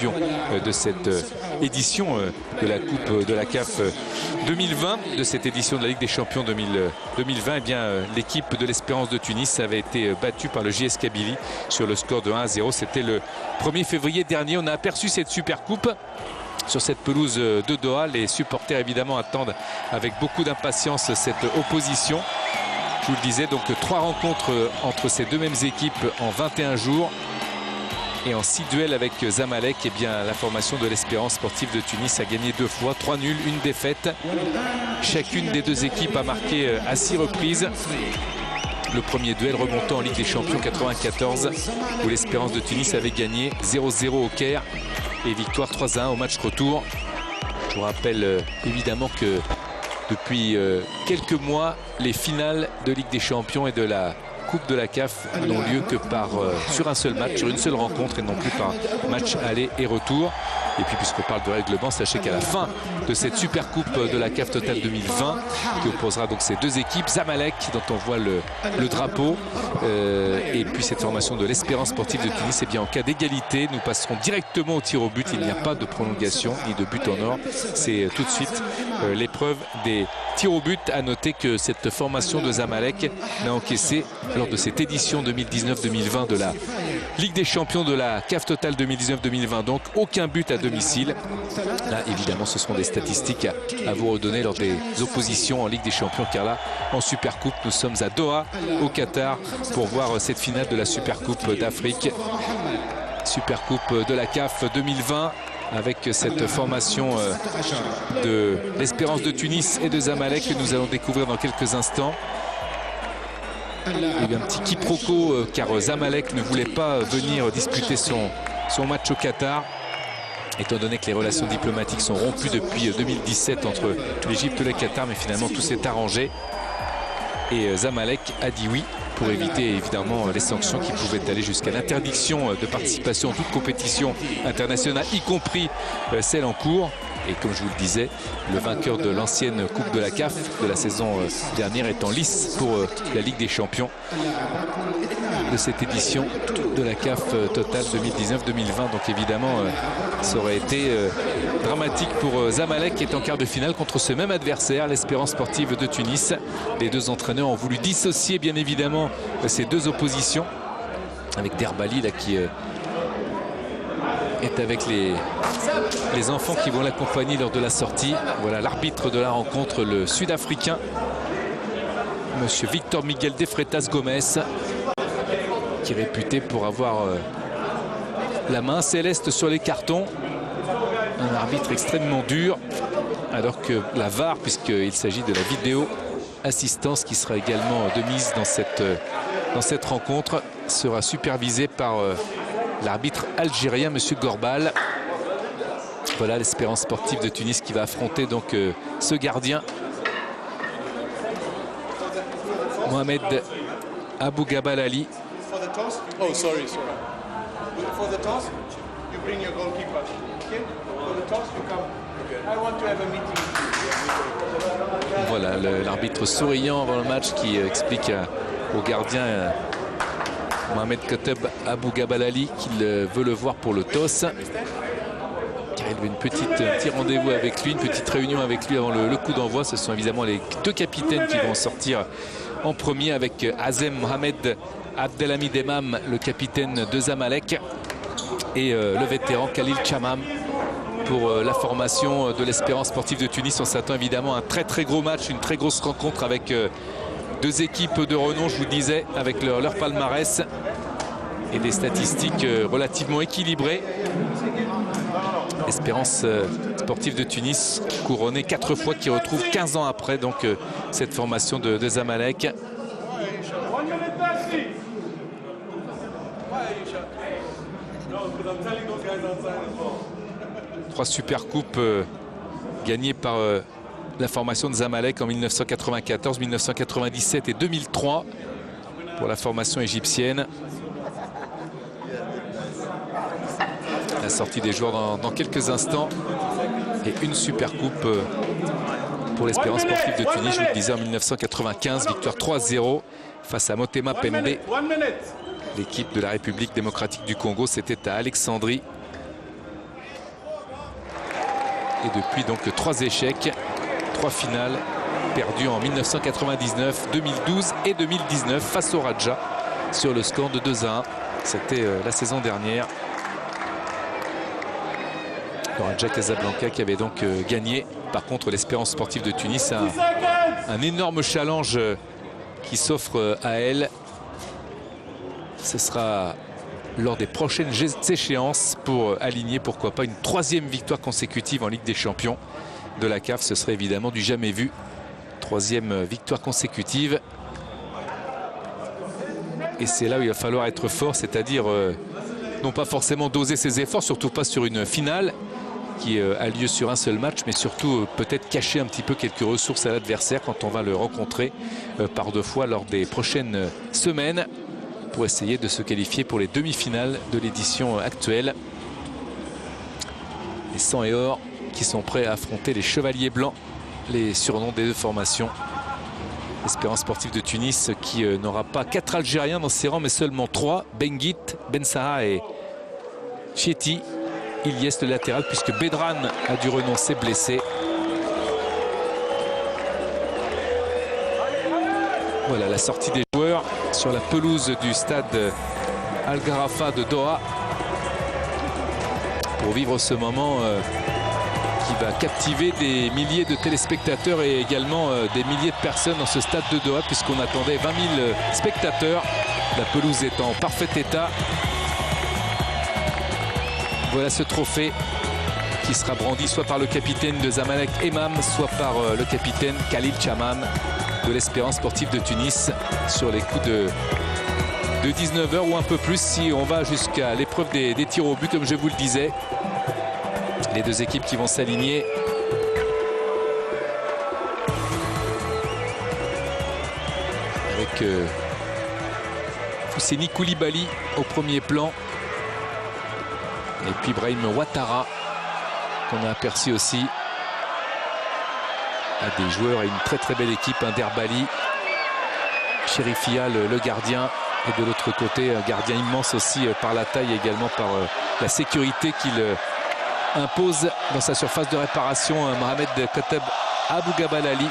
champions de cette édition de la Coupe de la CAF 2020, de cette édition de la Ligue des Champions 2020. Eh bien, l'équipe de l'Espérance de Tunis avait été battue par le JS Kabylie sur le score de 1-0. C'était le 1er février dernier. On a aperçu cette super coupe sur cette pelouse de Doha. Les supporters évidemment attendent avec beaucoup d'impatience cette opposition. Je vous le disais, donc 3 rencontres entre ces deux mêmes équipes en 21 jours. Et en 6 duels avec Zamalek, eh bien, la formation de l'Espérance sportive de Tunis a gagné 2 fois, 3 nuls, 1 défaite. Chacune des deux équipes a marqué à 6 reprises. Le premier duel remontant en Ligue des Champions 94, où l'Espérance de Tunis avait gagné 0-0 au Caire et victoire 3-1 au match retour. Je vous rappelle évidemment que depuis quelques mois, les finales de Ligue des Champions et de la Coupe de la CAF n'ont lieu que sur un seul match, sur une seule rencontre et non plus par match aller et retour. Et puis puisqu'on parle de règlement, sachez qu'à la fin de cette super coupe de la CAF Total 2020, qui opposera donc ces deux équipes, Zamalek dont on voit le drapeau, et puis cette formation de l'Espérance sportive de Tunis, et bien en cas d'égalité, nous passerons directement au tir au but. Il n'y a pas de prolongation ni de but en or. C'est tout de suite l'épreuve des tirs au but. À noter que cette formation de Zamalek n'a encaissé lors de cette édition 2019-2020 de la Ligue des Champions de la CAF Total 2019-2020, donc aucun but à domicile. Là évidemment ce seront des statistiques à vous redonner lors des oppositions en Ligue des Champions, car là en Super Coupe nous sommes à Doha au Qatar pour voir cette finale de la Super Coupe d'Afrique, Super Coupe de la CAF 2020, avec cette formation de l'Espérance de Tunis et de Zamalek que nous allons découvrir dans quelques instants. Il y a eu un petit quiproquo car Zamalek ne voulait pas venir disputer son match au Qatar, étant donné que les relations diplomatiques sont rompues depuis 2017 entre l'Égypte et le Qatar, mais finalement tout s'est arrangé et Zamalek a dit oui pour éviter évidemment les sanctions qui pouvaient aller jusqu'à l'interdiction de participation à toute compétition internationale, y compris celle en cours. Et comme je vous le disais, le vainqueur de l'ancienne Coupe de la CAF de la saison dernière est en lice pour la Ligue des Champions de cette édition de la CAF Total 2019-2020. Donc évidemment, ça aurait été dramatique pour Zamalek, qui est en quart de finale contre ce même adversaire, l'Espérance sportive de Tunis. Les deux entraîneurs ont voulu dissocier bien évidemment ces deux oppositions, avec Derbali là qui est avec les enfants qui vont l'accompagner lors de la sortie. Voilà l'arbitre de la rencontre, le Sud-Africain, monsieur Victor Miguel de Freitas Gomes, qui est réputé pour avoir la main céleste sur les cartons. Un arbitre extrêmement dur, alors que la VAR, puisqu'il s'agit de la vidéo assistance qui sera également de mise dans cette rencontre, sera supervisée par l'arbitre algérien, monsieur Gorbal. Voilà l'Espérance sportive de Tunis qui va affronter donc ce gardien, Mohamed Abou Gabal Ali. Voilà l'arbitre souriant avant le match qui explique au gardien Mohamed Koteb Abou Gabal Ali qu'il veut le voir pour le toss. Car il veut un petit rendez-vous avec lui, une petite réunion avec lui avant le coup d'envoi. Ce sont évidemment les deux capitaines qui vont sortir en premier, avec Azem Mohamed Abdelhamid Emam, le capitaine de Zamalek, et le vétéran Khalil Chamam pour la formation de l'Espérance sportive de Tunis. On s'attend évidemment à un très très gros match, une très grosse rencontre avec deux équipes de renom, je vous disais, avec leur palmarès et des statistiques relativement équilibrées. Espérance sportive de Tunis couronnée 4 fois, qui retrouve 15 ans après donc cette formation de Zamalek. Trois super coupes gagnées par la formation de Zamalek en 1994, 1997 et 2003 pour la formation égyptienne. La sortie des joueurs dans quelques instants, et une super coupe pour l'Espérance sportive de Tunis. Je vous le disais, en 1995, victoire 3-0 face à Motema Pembe, l'équipe de la République démocratique du Congo. C'était à Alexandrie. Et depuis donc 3 échecs, 3 finales perdues en 1999, 2012 et 2019 face au Raja sur le score de 2-1. C'était la saison dernière. Le Raja Casablanca qui avait donc gagné. Par contre, l'Espérance sportive de Tunis a un énorme challenge qui s'offre à elle. Ce sera lors des prochaines échéances pour aligner, pourquoi pas, une 3e victoire consécutive en Ligue des Champions de la CAF. Ce serait évidemment du jamais vu. 3e victoire consécutive. Et c'est là où il va falloir être fort, c'est-à-dire non pas forcément doser ses efforts, surtout pas sur une finale qui a lieu sur un seul match, mais surtout peut-être cacher un petit peu quelques ressources à l'adversaire quand on va le rencontrer par 2 fois lors des prochaines semaines pour essayer de se qualifier pour les demi-finales de l'édition actuelle. Les 100 et or qui sont prêts à affronter les Chevaliers Blancs, les surnoms des 2 formations. L'Espérance sportive de Tunis qui n'aura pas 4 Algériens dans ses rangs, mais seulement 3. Benguit, Bensaha et Chieti. Ilyes le latéral, puisque Bedran a dû renoncer blessé. Voilà la sortie des joueurs sur la pelouse du stade Al Gharafa de Doha pour vivre ce moment qui va captiver des milliers de téléspectateurs et également des milliers de personnes dans ce stade de Doha, puisqu'on attendait 20 000 spectateurs. La pelouse est en parfait état. Voilà ce trophée qui sera brandi soit par le capitaine de Zamalek Emam, soit par le capitaine Khalil Chamam de l'Espérance sportive de Tunis sur les coups de 19 h ou un peu plus si on va jusqu'à l'épreuve des tirs au but, comme je vous le disais. Les 2 équipes qui vont s'aligner. Avec Fousseni Koulibaly au premier plan. Et puis Brahim Ouattara, qu'on a aperçu aussi. À des joueurs et une très très belle équipe, un Derbali, Chérifia le gardien, et de l'autre côté un gardien immense aussi par la taille, également par la sécurité qu'il impose dans sa surface de réparation, Mohamed Koteb Abou Gabal Ali.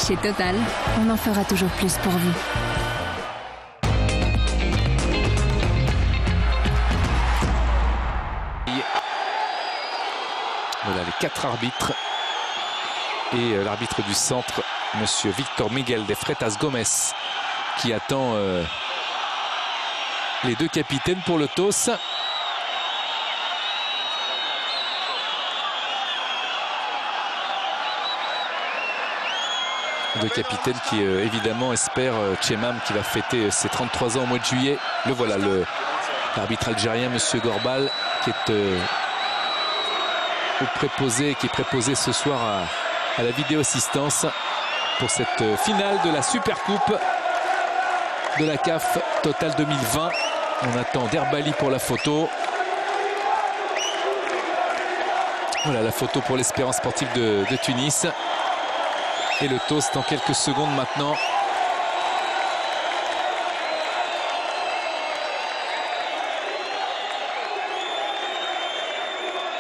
Chez Total, on en fera toujours plus pour vous. Voilà les 4 arbitres. Et l'arbitre du centre, monsieur Victor Miguel de Freitas Gomes, qui attend les 2 capitaines pour le toss. De capitaine qui évidemment espère Chemam, qui va fêter ses 33 ans au mois de juillet. Le voilà, l'arbitre algérien, monsieur Gorbal, qui est qui est préposé ce soir à la vidéo assistance pour cette finale de la Super Coupe de la CAF Total 2020. On attend Derbali pour la photo. Voilà la photo pour l'Espérance sportive de Tunis. Et le toast dans quelques secondes maintenant.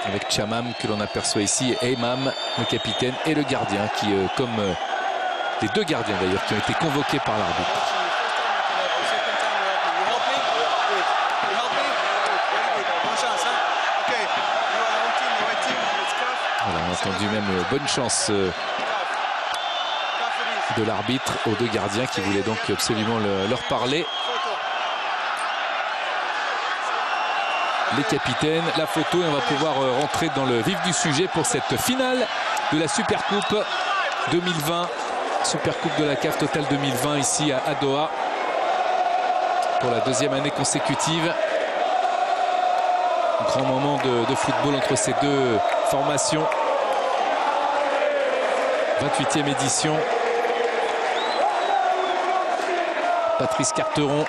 Avec Chamam que l'on aperçoit ici, et Emam, le capitaine, et le gardien qui, comme les 2 gardiens d'ailleurs, qui ont été convoqués par l'arbitre. Voilà, on a entendu même bonne chance de l'arbitre aux 2 gardiens qui voulaient donc absolument leur parler. les capitaines, la photo, et on va pouvoir rentrer dans le vif du sujet pour cette finale de la Supercoupe 2020. Supercoupe de la CAF Total 2020 ici à Doha pour la deuxième année consécutive. Un grand moment de football entre ces deux formations. 28e édition. Patrice Carteron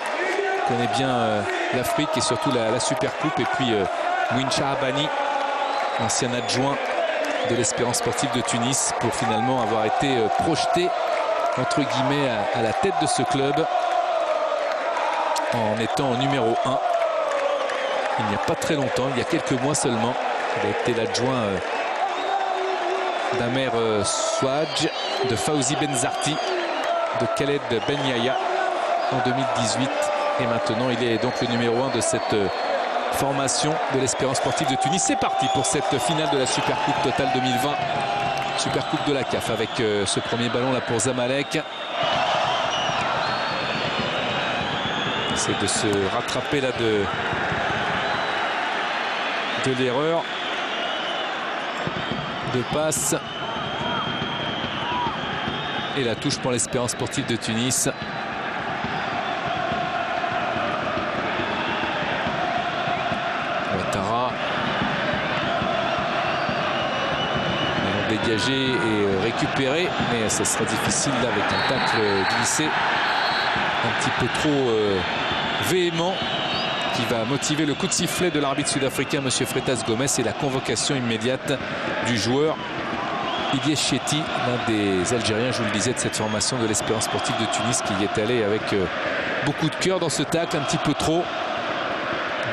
connaît bien l'Afrique et surtout la Supercoupe. Et puis Mouine Chahabani, ancien adjoint de l'Espérance sportive de Tunis, pour finalement avoir été projeté entre guillemets à la tête de ce club en étant numéro 1 il n'y a pas très longtemps, il y a quelques mois seulement. Il a été l'adjoint d'Amer Souadj, de Fawzi Benzarti, de Khaled Ben Yahya en 2018, et maintenant il est donc le numéro 1 de cette formation de l'Espérance sportive de Tunis. C'est parti pour cette finale de la Supercoupe Total 2020, Supercoupe de la CAF, avec ce premier ballon là pour Zamalek. C'est de se rattraper là de l'erreur de passe, et la touche pour l'Espérance sportive de Tunis. Ouattara, dégagé et récupéré, mais ça sera difficile là avec un tacle glissé un petit peu trop véhément, qui va motiver le coup de sifflet de l'arbitre sud-africain, M. Freitas Gomes, et la convocation immédiate du joueur Ilyes Chetty, l'un des Algériens, je vous le disais, de cette formation de l'Espérance sportive de Tunis, qui y est allé avec beaucoup de cœur dans ce tacle, un petit peu trop.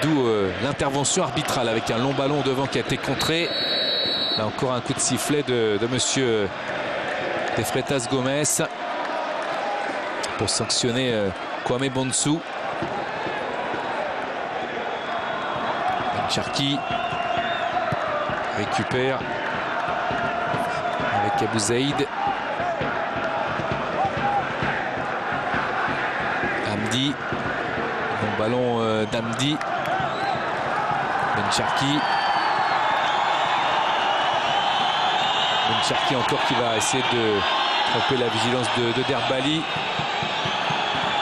D'où l'intervention arbitrale avec un long ballon devant qui a été contré. Là encore un coup de sifflet de M. Freitas Gomes pour sanctionner Kwame Bonsou. Cherki récupère avec Abou Zaïd. Hamdi, bon ballon d'Hamdi. Ben Cherki. Ben Cherki encore qui va essayer de tromper la vigilance de Derbali.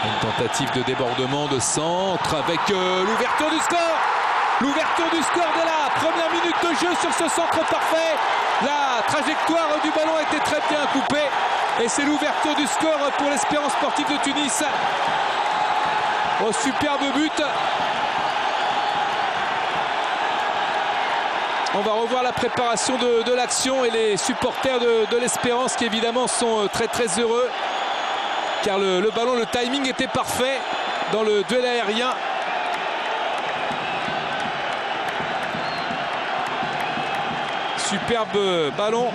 Une tentative de débordement, de centre avec l'ouverture du score. L'ouverture du score dès la première minute de jeu sur ce centre parfait. La trajectoire du ballon a été très bien coupée. Et c'est l'ouverture du score pour l'Espérance sportive de Tunis. Oh, superbe but. On va revoir la préparation de l'action et les supporters de l'Espérance qui évidemment sont très très heureux. Car le ballon, le timing était parfait dans le duel aérien. Superbe ballon.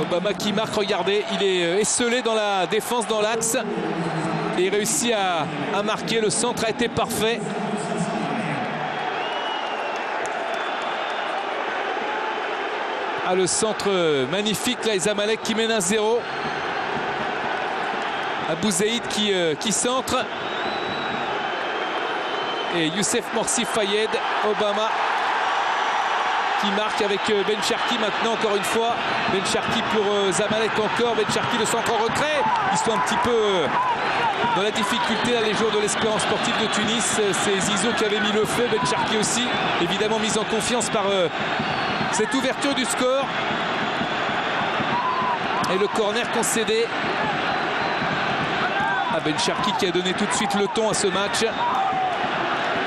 Obama qui marque, regardez, il est esselé dans la défense, dans l'axe. Et il réussit à marquer. Le centre a été parfait. Ah, le centre magnifique, là, les Zamalek qui mène 1-0. Abou Zaïd qui centre. Et Youssef Morsi Fayed, Obama qui marque avec Ben Cherki maintenant encore une fois. Ben Cherki pour Zamalek encore. Ben Cherki, le centre en retrait. Ils sont un petit peu dans la difficulté là, les joueurs de l'Espérance sportive de Tunis. C'est Zizou qui avait mis le feu, Ben Cherki aussi. Évidemment mis en confiance par cette ouverture du score. Et le corner concédé à Ben Cherki qui a donné tout de suite le ton à ce match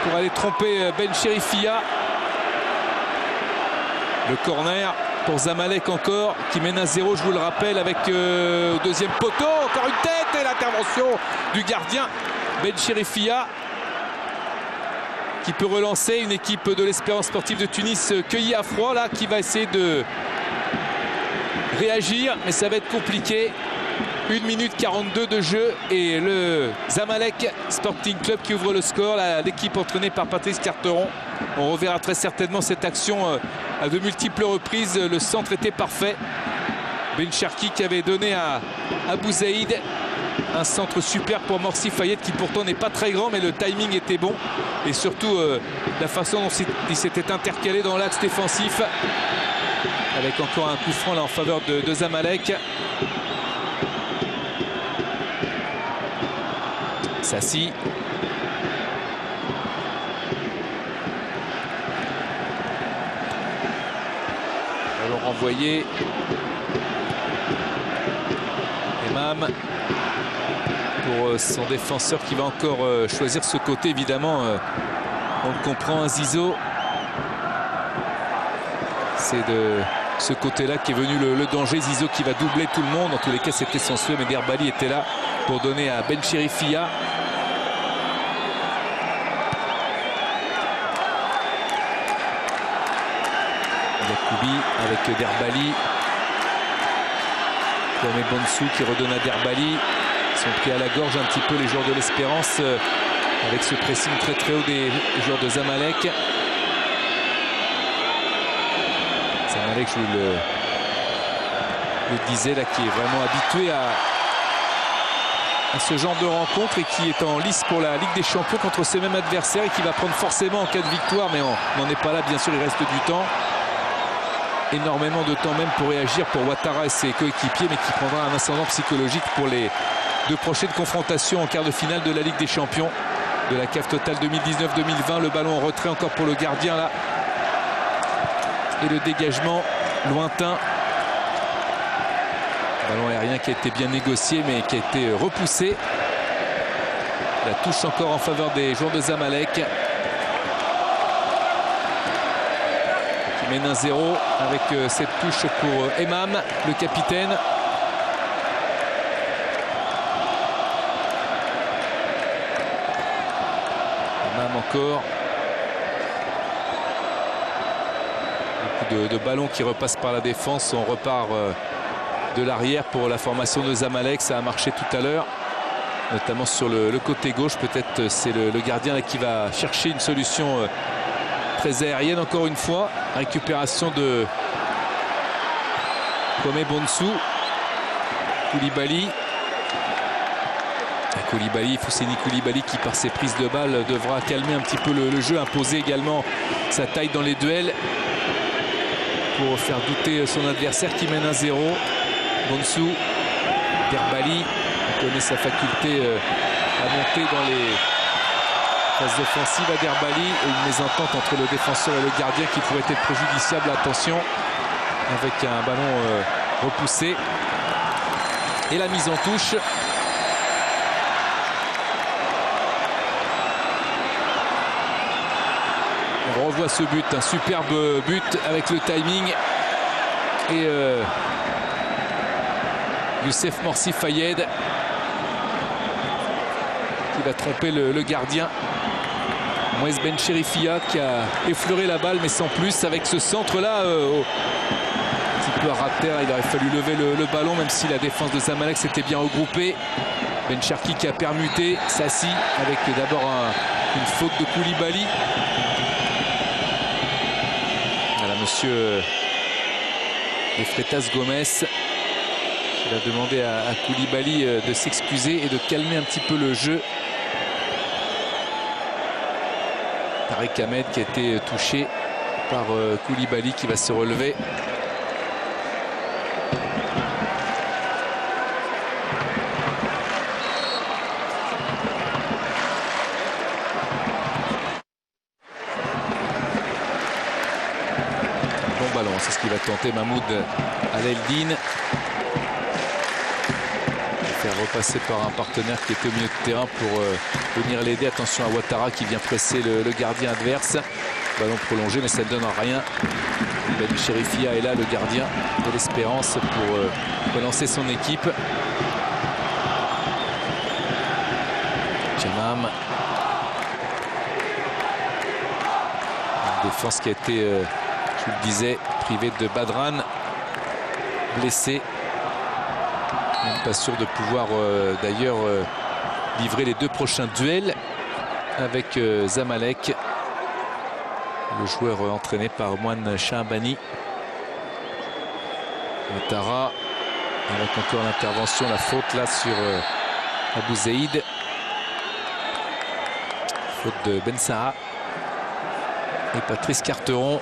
pour aller tromper Ben Chérifia. Le corner pour Zamalek encore qui mène 1-0, je vous le rappelle, avec au deuxième poteau, encore une tête et l'intervention du gardien Ben Chérifia qui peut relancer une équipe de l'Espérance sportive de Tunis cueillie à froid là, qui va essayer de réagir, mais ça va être compliqué. 1 minute 42 de jeu et le Zamalek Sporting Club qui ouvre le score, l'équipe entraînée par Patrice Carteron. On reverra très certainement cette action à de multiples reprises. Le centre était parfait. Ben Cherki qui avait donné à Abou Zaïd Un centre super pour Morsi Fayed qui pourtant n'est pas très grand, mais le timing était bon. Et surtout la façon dont il s'était intercalé dans l'axe défensif. Avec encore un coup franc là en faveur de Zamalek. Sassi. Ballon renvoyé. Emam pour son défenseur qui va encore choisir ce côté. Évidemment, on le comprend, un Zizo. C'est de ce côté-là qui est venu le danger. Zizo qui va doubler tout le monde. En tous les cas, c'était son souhait, mais Derbali était là pour donner à Ben Chérifia. Yacoubi avec Derbali. Kwame Bonsou qui redonne à Derbali. Ils sont pris à la gorge un petit peu les joueurs de l'Espérance avec ce pressing très très haut des joueurs de Zamalek. Zamalek, je le disais là, qui est vraiment habitué à ce genre de rencontre et qui est en lice pour la Ligue des Champions contre ces mêmes adversaires et qui va prendre forcément en cas de victoire, mais on n'en est pas là, bien sûr, il reste du temps. Énormément de temps même pour réagir pour Ouattara et ses coéquipiers, mais qui prendra un ascendant psychologique pour les 2 prochaines confrontations en quart de finale de la Ligue des Champions de la CAF Total 2019-2020. Le ballon en retrait encore pour le gardien là. Et le dégagement lointain. Ballon aérien qui a été bien négocié mais qui a été repoussé. La touche encore en faveur des joueurs de Zamalek. Qui mène 1-0 avec cette touche pour Emam, le capitaine. Emam encore. Beaucoup de ballons qui repassent par la défense. On repart de l'arrière pour la formation de Zamalek. Ça a marché tout à l'heure, notamment sur le côté gauche. Peut-être c'est le gardien là qui va chercher une solution très aérienne encore une fois. Récupération de Kwame Bonsou. Koulibaly. Koulibaly, Fousseni Koulibaly qui par ses prises de balles devra calmer un petit peu le jeu, imposer également sa taille dans les duels pour faire douter son adversaire qui mène 1-0. Bonsou, Derbali connaît sa faculté à monter dans les phases offensives à Derbali et une mésentente entre le défenseur et le gardien qui pourrait être préjudiciable. Attention, avec un ballon repoussé et la mise en touche. On revoit ce but, un superbe but avec le timing et Youssef Morsi Fayed qui va tromper le gardien. Mouez Ben Chérifia qui a effleuré la balle mais sans plus. Avec ce centre là un petit peu à ras de terre, il aurait fallu lever le ballon même si la défense de Zamalek s'était bien regroupée. Ben Cherki qui a permuté. Sassi avec d'abord une faute de Koulibaly. Voilà monsieur Freitas Gomez qui va demander à Koulibaly de s'excuser et de calmer un petit peu le jeu. Tarek Ahmed qui a été touché par Koulibaly qui va se relever. Bon ballon, c'est ce qu'il va tenter Mahmoud Al-Eldin. Faire repasser par un partenaire qui est au milieu de terrain pour venir l'aider. Attention à Ouattara qui vient presser le gardien adverse. Ballon prolongé mais ça ne donne rien. Ben Chérifia est là, le gardien de l'Espérance, pour relancer son équipe. Jamam. Une défense qui a été, je le disais, privée de Badran, blessé. Même pas sûr de pouvoir d'ailleurs livrer les 2 prochains duels avec Zamalek. Le joueur entraîné par Moine Shahabani. Ouattara avec encore l'intervention, la faute là sur Abou Zeid. Faute de Ben Saha. Et Patrice Carteron,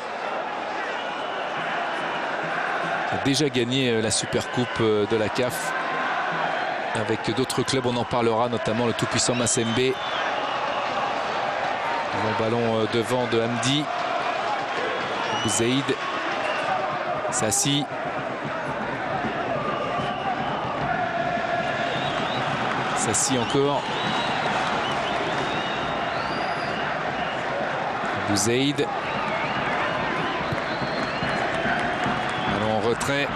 qui a déjà gagné la Supercoupe de la CAF avec d'autres clubs. On en parlera, notamment le tout-puissant Massembe. Le ballon devant de Hamdi. Abou Zeid. Sassi. Sassi encore. Abou Zeid. Ballon en retrait.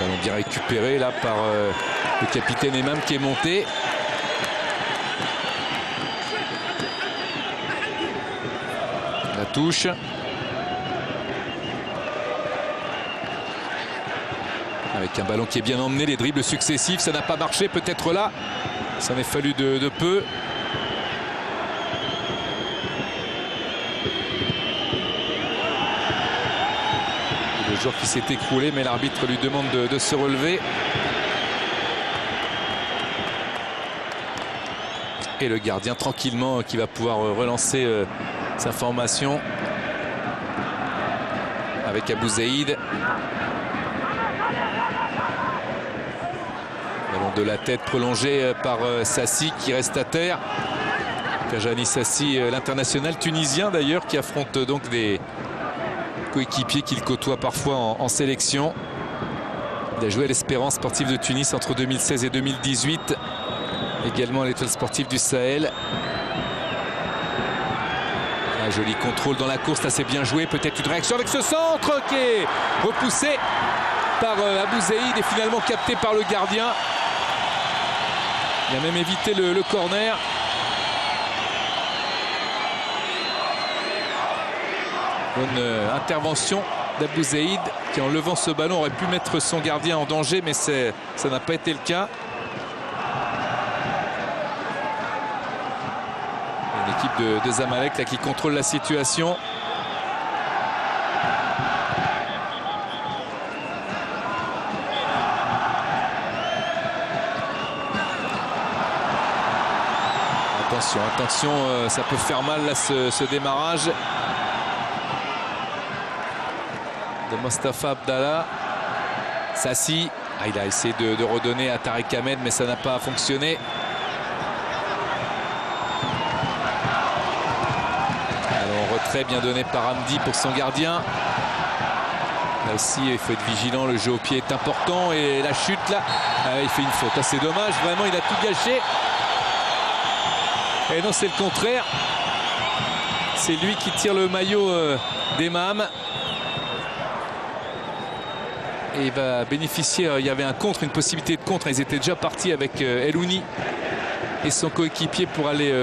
Ballon bien récupéré là par le capitaine Emam qui est monté. La touche. Avec un ballon qui est bien emmené, les dribbles successifs, ça n'a pas marché peut-être là. Ça m'est fallu de peu. Le joueur qui s'est écroulé, mais l'arbitre lui demande de se relever. Et le gardien tranquillement qui va pouvoir relancer sa formation avec Abou Zeid. Ballon de la tête prolongé par Sassi qui reste à terre. Ferjani Sassi, l'international tunisien d'ailleurs, qui affronte donc des coéquipiers qu'il côtoie parfois en sélection. Il a joué à l'Espérance sportive de Tunis entre 2016 et 2018. Également à l'Étoile sportive du Sahel. Un joli contrôle dans la course, assez bien joué. Peut-être une réaction avec ce centre qui est repoussé par Abou Zeid et finalement capté par le gardien. Il a même évité le corner. Bonne intervention d'Abou Zeid qui, en levant ce ballon, aurait pu mettre son gardien en danger, mais ça n'a pas été le cas. Une équipe de Zamalek là, qui contrôle la situation. Attention, attention, ça peut faire mal là ce démarrage de Mostafa Abdallah. Sassi, il a essayé de redonner à Tarek Ahmed, mais ça n'a pas fonctionné. Alors retrait bien donné par Hamdi pour son gardien. Là aussi il faut être vigilant, le jeu au pied est important et la chute là, il fait une faute. C'est dommage, vraiment il a tout gâché. Et non, c'est le contraire. C'est lui qui tire le maillot d'Emam. Et il va bénéficier, il y avait un contre, une possibilité de contre. Ils étaient déjà partis avec Elouni et son coéquipier pour aller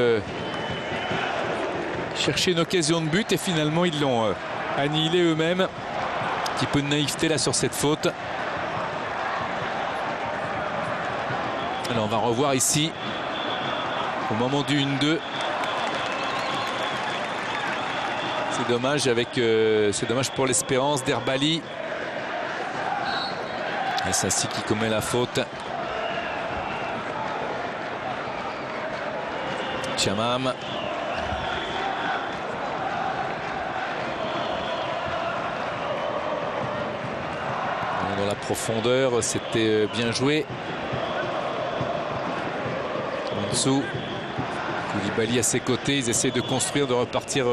chercher une occasion de but. Et finalement, ils l'ont annihilé eux-mêmes. Un petit peu de naïveté là sur cette faute. Alors on va revoir ici. Au moment du 1-2. C'est dommage c'est dommage pour l'Espérance d'Herbali. Et Sassi qui commet la faute. Chamam. Dans la profondeur, c'était bien joué. En dessous. Koulibaly à ses côtés, ils essaient de construire, de repartir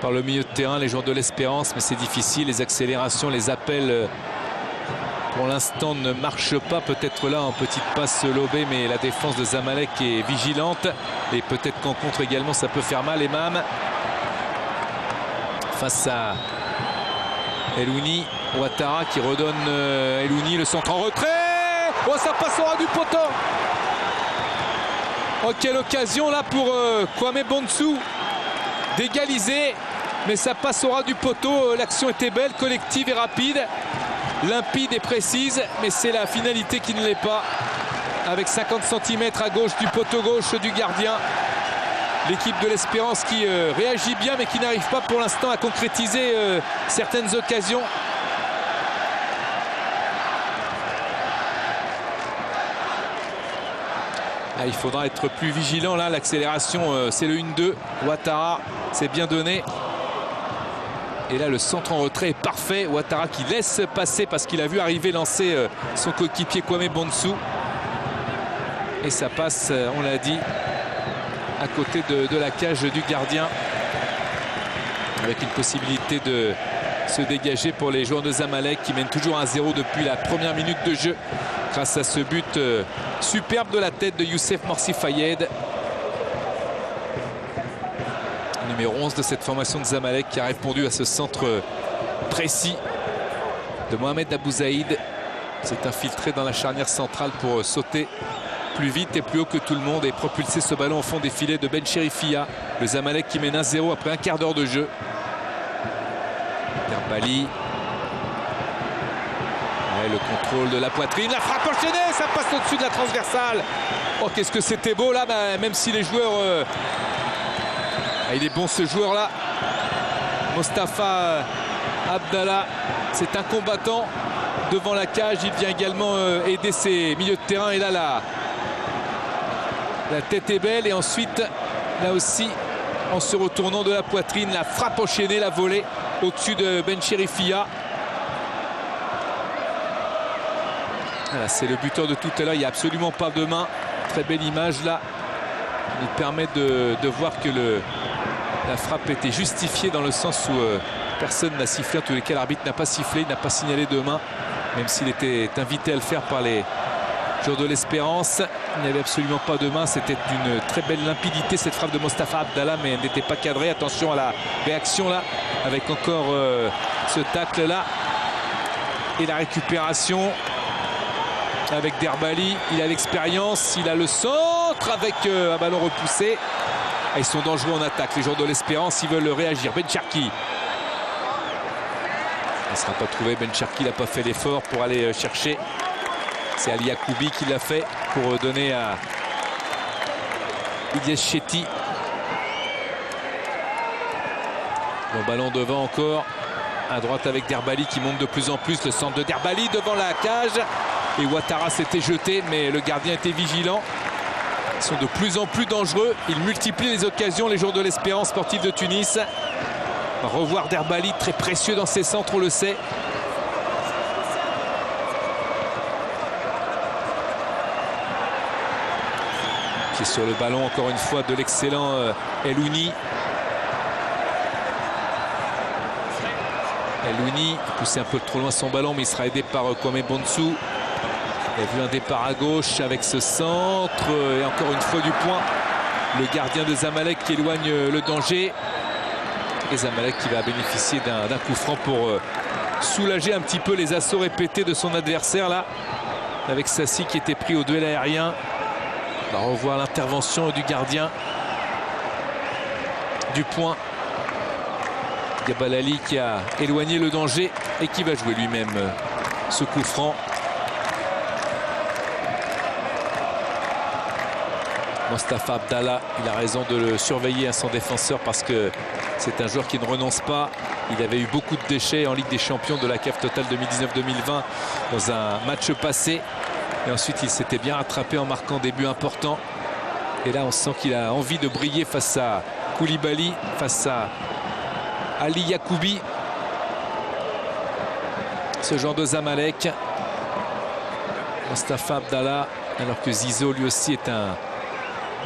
par le milieu de terrain, les joueurs de l'Espérance, mais c'est difficile. Les accélérations, les appels pour l'instant ne marchent pas. Peut-être là en petite passe lobée, mais la défense de Zamalek est vigilante et peut-être qu'en contre également ça peut faire mal. Emam face à Elouni. Ouattara qui redonne Elouni, le centre en retrait. Oh, ça passera du poteau. Oh, quelle occasion là pour Kwame Bonsou d'égaliser, mais ça passe au ras du poteau. L'action était belle, collective et rapide, limpide et précise, mais c'est la finalité qui ne l'est pas. avec 50 cm à gauche du poteau gauche du gardien. L'équipe de l'Espérance qui réagit bien mais qui n'arrive pas pour l'instant à concrétiser certaines occasions. Ah, il faudra être plus vigilant là, l'accélération c'est le 1-2. Ouattara s'est bien donné. Et là le centre en retrait est parfait. Ouattara qui laisse passer parce qu'il a vu arriver lancer son coéquipier Kwame Bonsou. Et ça passe, on l'a dit, à côté de la cage du gardien. Avec une possibilité de se dégager pour les joueurs de Zamalek qui mènent toujours 1-0 depuis la première minute de jeu. Grâce à ce but superbe de la tête de Youssef Morsi Fayed. Numéro 11 de cette formation de Zamalek qui a répondu à ce centre précis de Mohamed Abouzaïd. S'est infiltré dans la charnière centrale pour sauter plus vite et plus haut que tout le monde et propulser ce ballon au fond des filets de Ben Chérifia. Le Zamalek qui mène 1-0 après un quart d'heure de jeu. Derbali. Ouais, le contrôle de la poitrine, la frappe enchaînée, ça passe au-dessus de la transversale. Oh, qu'est-ce que c'était beau là, même si les joueurs... il est bon ce joueur-là. Mostafa Abdallah, c'est un combattant devant la cage. Il vient également aider ses milieux de terrain. Et là, la tête est belle. Et ensuite, là aussi, en se retournant de la poitrine, la frappe enchaînée, la volée au-dessus de Ben Chérifia. Voilà, c'est le buteur de tout à l'heure. Il n'y a absolument pas de main. Très belle image là. Il nous permet de voir que la frappe était justifiée dans le sens où personne n'a sifflé. En tous les cas, l'arbitre n'a pas sifflé, il n'a pas signalé de main, même s'il était invité à le faire par les joueurs de l'Espérance. Il n'y avait absolument pas de main. C'était d'une très belle limpidité cette frappe de Mostafa Abdallah, mais elle n'était pas cadrée. Attention à la réaction là, avec encore ce tacle là. Et la récupération avec Derbali. Il a l'expérience, il a le centre avec un ballon repoussé. Ils sont dangereux en attaque, les joueurs de l'Espérance, ils veulent réagir. Ben Cherki. Il ne sera pas trouvé, Ben Cherki n'a pas fait l'effort pour aller chercher. C'est Ali Yacoubi qui l'a fait pour donner à Ilyes Chetty. Bon ballon devant encore. À droite avec Derbali qui monte de plus en plus. Le centre de Derbali devant la cage. Et Ouattara s'était jeté, mais le gardien était vigilant. Ils sont de plus en plus dangereux. Ils multiplient les occasions, les joueurs de l'Espérance sportive de Tunis. On va revoir Derbali, très précieux dans ses centres, on le sait. Qui est sur le ballon, encore une fois, de l'excellent Elouni. Elouni poussait un peu trop loin son ballon, mais il sera aidé par Kwame Bonsou. Il a vu un départ à gauche avec ce centre et encore une fois du point. Le gardien de Zamalek qui éloigne le danger. Et Zamalek qui va bénéficier d'un coup franc pour soulager un petit peu les assauts répétés de son adversaire là. Avec Sassi qui était pris au duel aérien. On va revoir l'intervention du gardien. Du point. Gabalali qui a éloigné le danger et qui va jouer lui-même ce coup franc. Mostafa Abdallah, il a raison de le surveiller à son défenseur parce que c'est un joueur qui ne renonce pas. Il avait eu beaucoup de déchets en Ligue des Champions de la CAF Total 2019-2020 dans un match passé. Et ensuite, il s'était bien rattrapé en marquant des buts importants. Et là, on sent qu'il a envie de briller face à Koulibaly, face à Ali Yacoubi. Ce genre de Zamalek. Mostafa Abdallah, alors que Zizo lui aussi est un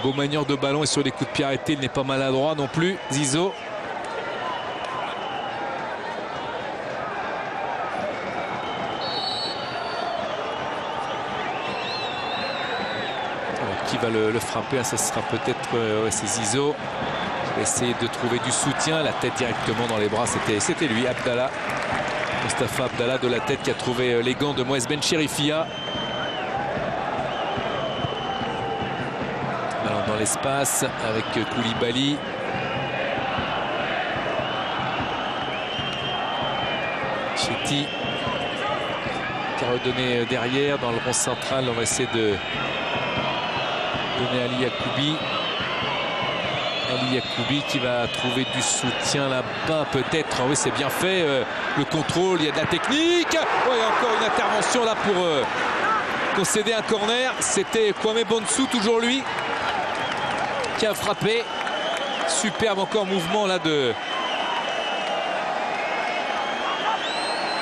beau manieur de ballon et sur les coups de pied arrêtés, il n'est pas maladroit non plus, Zizo. Alors, qui va le frapper? Ça sera peut-être c'est Zizo. Il va essayer de trouver du soutien. La tête directement dans les bras, c'était lui, Abdallah. Mostafa Abdallah de la tête qui a trouvé les gants de Moez Ben Chérifia. Dans l'espace avec Koulibaly. Chetty qui a redonné derrière dans le rond central. On va essayer de Donné à Ali Yacoubi. Ali Yacoubi qui va trouver du soutien là-bas peut-être. Oui, c'est bien fait. Le contrôle, il y a de la technique. Oui, encore une intervention là pour concéder un corner. C'était Kwame Bonsu, toujours lui, qui a frappé. Superbe encore mouvement là de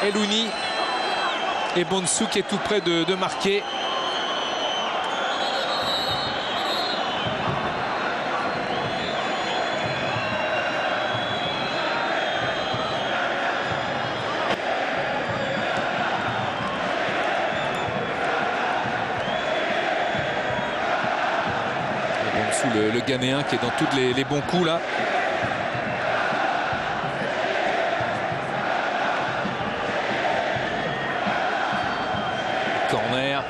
Elouni. Et Bonsu qui est tout près de marquer. Le Ghanéen qui est dans tous les bons coups là. Corner.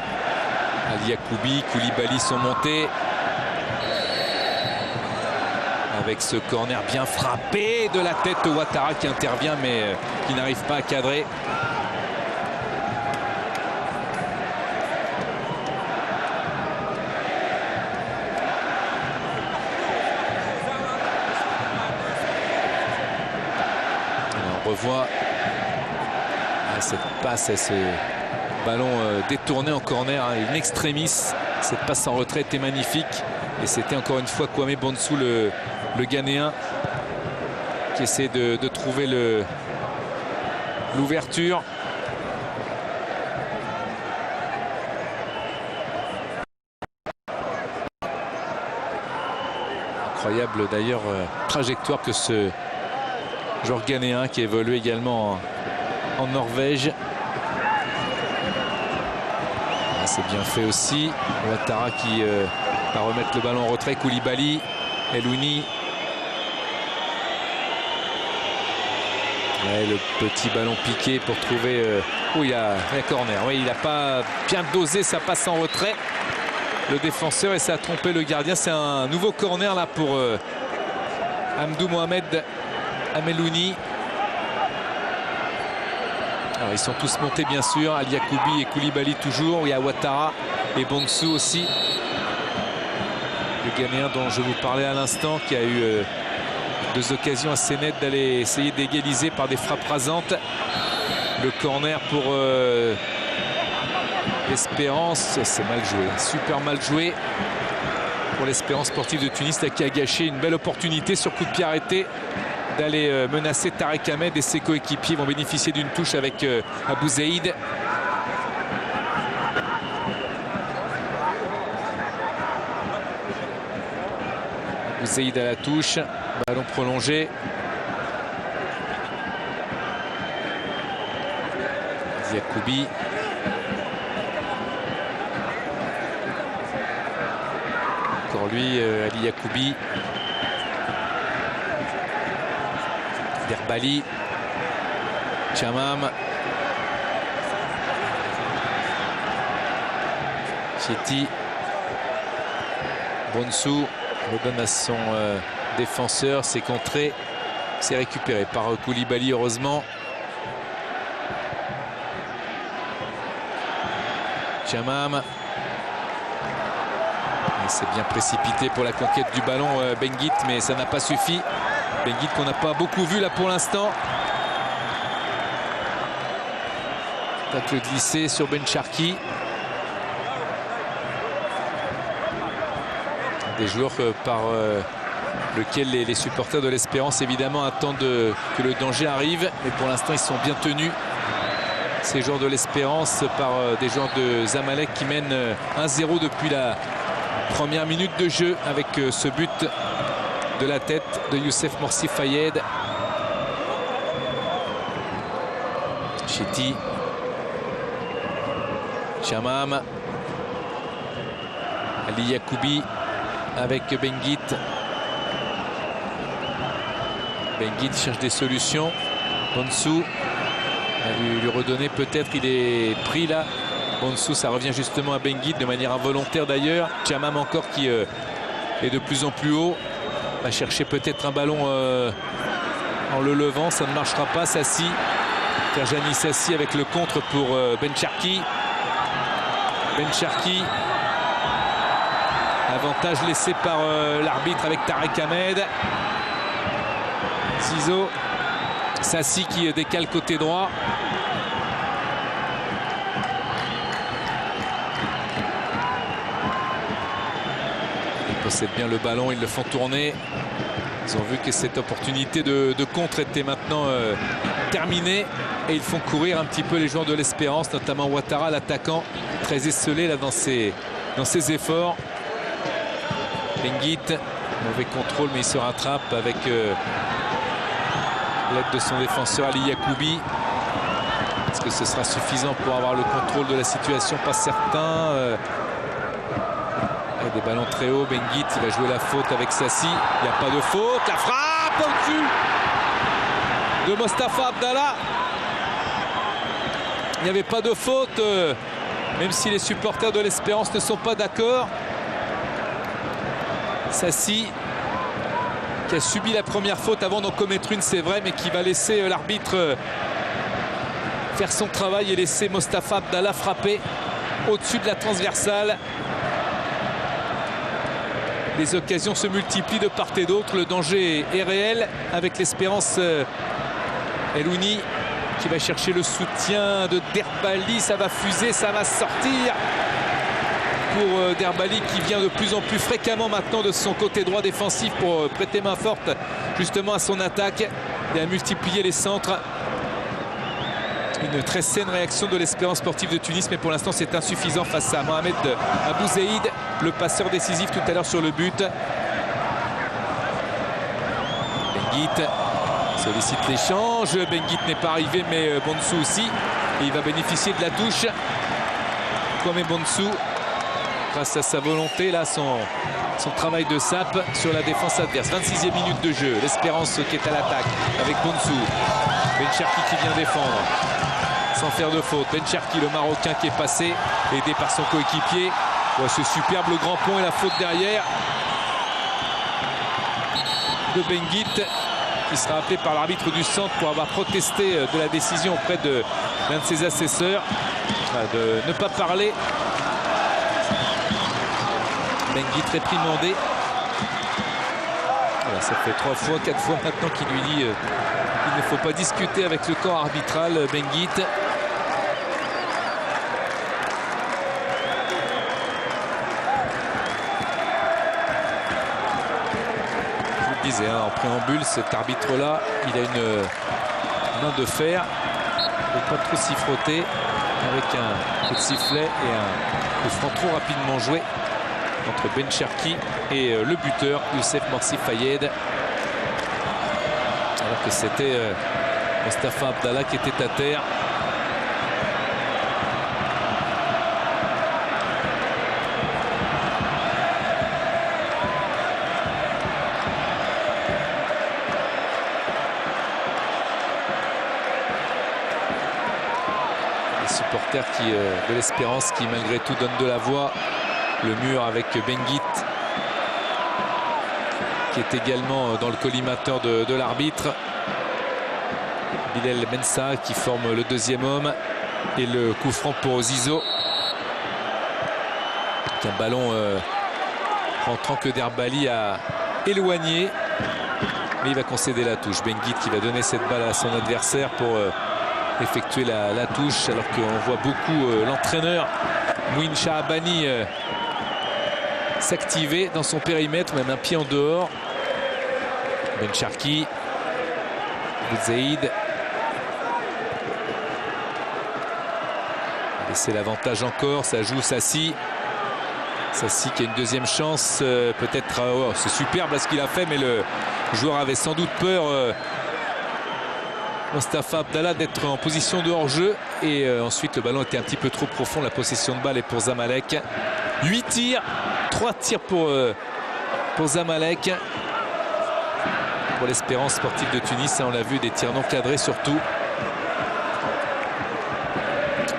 Ali Yacoubi, Koulibaly sont montés. Avec ce corner bien frappé de la tête de Ouattara qui intervient mais qui n'arrive pas à cadrer. On revoit cette passe et ce ballon détourné en corner, une extremis. Cette passe en retrait était magnifique et c'était encore une fois Kwame Bonsu, le Ghanéen, qui essaie de trouver l'ouverture. Incroyable d'ailleurs trajectoire que ce joueur ghanéen qui évolue également en Norvège. C'est bien fait aussi. Ouattara qui va remettre le ballon en retrait. Koulibaly, Elouni. Ouais, le petit ballon piqué pour trouver où il y a corner. Oui, il n'a pas bien dosé sa passe en retrait, le défenseur, et ça a trompé le gardien. C'est un nouveau corner là pour Hamdou Mohamed Amelouni. Alors ils sont tous montés bien sûr. Ali Yacoubi et Koulibaly toujours. Il y a Ouattara et Bonsu aussi. Le Ghanéen dont je vous parlais à l'instant, qui a eu deux occasions assez nettes d'aller essayer d'égaliser par des frappes rasantes. Le corner pour l'Espérance. C'est mal joué, super mal joué pour l'Espérance sportive de Tunis, là, qui a gâché une belle opportunité sur coup de pied arrêté d'aller menacer Tarek Ahmed, et ses coéquipiers vont bénéficier d'une touche avec Abou Zaïd. Abou Zaïd à la touche, ballon prolongé. Yacoubi. Encore lui, Ali Yacoubi. Derbali, Chamam, Chieti, Bonsu redonne à son défenseur, c'est contré, c'est récupéré par Koulibaly heureusement. Chamam, c'est bien précipité pour la conquête du ballon Benguit, mais ça n'a pas suffi. Benguit qu'on n'a pas beaucoup vu là pour l'instant. Tacle glissé sur Ben Sharki. Des joueurs par lesquels les supporters de l'Espérance évidemment attendent que le danger arrive. Mais pour l'instant ils sont bien tenus, ces joueurs de l'Espérance, par des joueurs de Zamalek qui mènent 1-0 depuis la première minute de jeu, avec ce but de la tête de Youssef Morsi Fayed. Chieti, Chamam, Ali Yacoubi avec Benguit. Benguit cherche des solutions. Bonsu va lui redonner peut-être, il est pris là. Bonsu, ça revient justement à Benguit de manière involontaire d'ailleurs. Chamam encore qui est de plus en plus haut. Va chercher peut-être un ballon en le levant, ça ne marchera pas. Sassi, Ferjani Sassi avec le contre pour Ben Sharki. Ben Sharki Avantage laissé par l'arbitre avec Tarek Ahmed. Ciseaux. Sassi qui décale côté droit. Ils possèdent bien le ballon, ils le font tourner. Ils ont vu que cette opportunité de contre était maintenant terminée. Et ils font courir un petit peu les joueurs de l'Espérance, notamment Ouattara, l'attaquant, très esselé là dans ses efforts. Benguit, mauvais contrôle, mais il se rattrape avec l'aide de son défenseur Ali Yacoubi. Est-ce que ce sera suffisant pour avoir le contrôle de la situation? Pas certain. Des ballons très hauts. Benguit, il va jouer la faute avec Sassi. Il n'y a pas de faute. La frappe au-dessus de Mostafa Abdallah. Il n'y avait pas de faute, même si les supporters de l'Espérance ne sont pas d'accord. Sassi qui a subi la première faute avant d'en commettre une, c'est vrai, mais qui va laisser l'arbitre faire son travail et laisser Mostafa Abdallah frapper au-dessus de la transversale. Les occasions se multiplient de part et d'autre. Le danger est réel avec l'Espérance Elouni qui va chercher le soutien de Derbali. Ça va fuser, ça va sortir pour Derbali qui vient de plus en plus fréquemment maintenant de son côté droit défensif pour prêter main forte justement à son attaque et à multiplier les centres. Une très saine réaction de l'Espérance sportive de Tunis, mais pour l'instant c'est insuffisant face à Mohamed Abouzeïd, le passeur décisif tout à l'heure sur le but. Benguit sollicite l'échange. Benguit n'est pas arrivé, mais Bonsou aussi. Et il va bénéficier de la touche. Kwame Bonsou, grâce à sa volonté, là, son travail de sape sur la défense adverse. 26e minute de jeu. L'Espérance qui est à l'attaque avec Bonsou. Ben Cherki qui vient défendre sans faire de faute. Ben Cherki, le Marocain qui est passé, aidé par son coéquipier. Ouais, ce superbe le grand pont et la faute derrière de Benguit, qui sera appelé par l'arbitre du centre pour avoir protesté de la décision auprès de l'un de ses assesseurs de ne pas parler. Benguit réprimandé. Voilà, ça fait 3 fois, 4 fois maintenant qu'il lui dit qu'il ne faut pas discuter avec le corps arbitral. Benguit. Je vous le disais, en préambule, cet arbitre-là, il a une main de fer. Il ne faut pas trop s'y frotter avec un coup de sifflet et un coup franc trop rapidement joué entre Ben Cherki et le buteur Youssef Morsi Fayed, alors que c'était Mostafa Abdallah qui était à terre. Les supporters de l'Espérance qui malgré tout donnent de la voix. Le mur avec Benguit qui est également dans le collimateur de l'arbitre. Bilal Mensa qui forme le deuxième homme. Et le coup franc pour Zizo. Un ballon rentrant que Derbali a éloigné. Mais il va concéder la touche. Benguit qui va donner cette balle à son adversaire pour effectuer la touche. Alors qu'on voit beaucoup l'entraîneur Mouine Shahabani s'activer dans son périmètre, même un pied en dehors. Ben Cherki, Bouzzaïd. C'est l'avantage encore, ça joue Sassi. Sassi qui a une deuxième chance, peut-être. Oh, c'est superbe ce qu'il a fait, mais le joueur avait sans doute peur, Mostafa Abdallah, d'être en position de hors-jeu. Et ensuite, le ballon était un petit peu trop profond. La possession de balle est pour Zamalek. 8 tirs, 3 tirs pour Zamalek. Pour l'Espérance sportive de Tunis, on l'a vu, des tirs non cadrés surtout.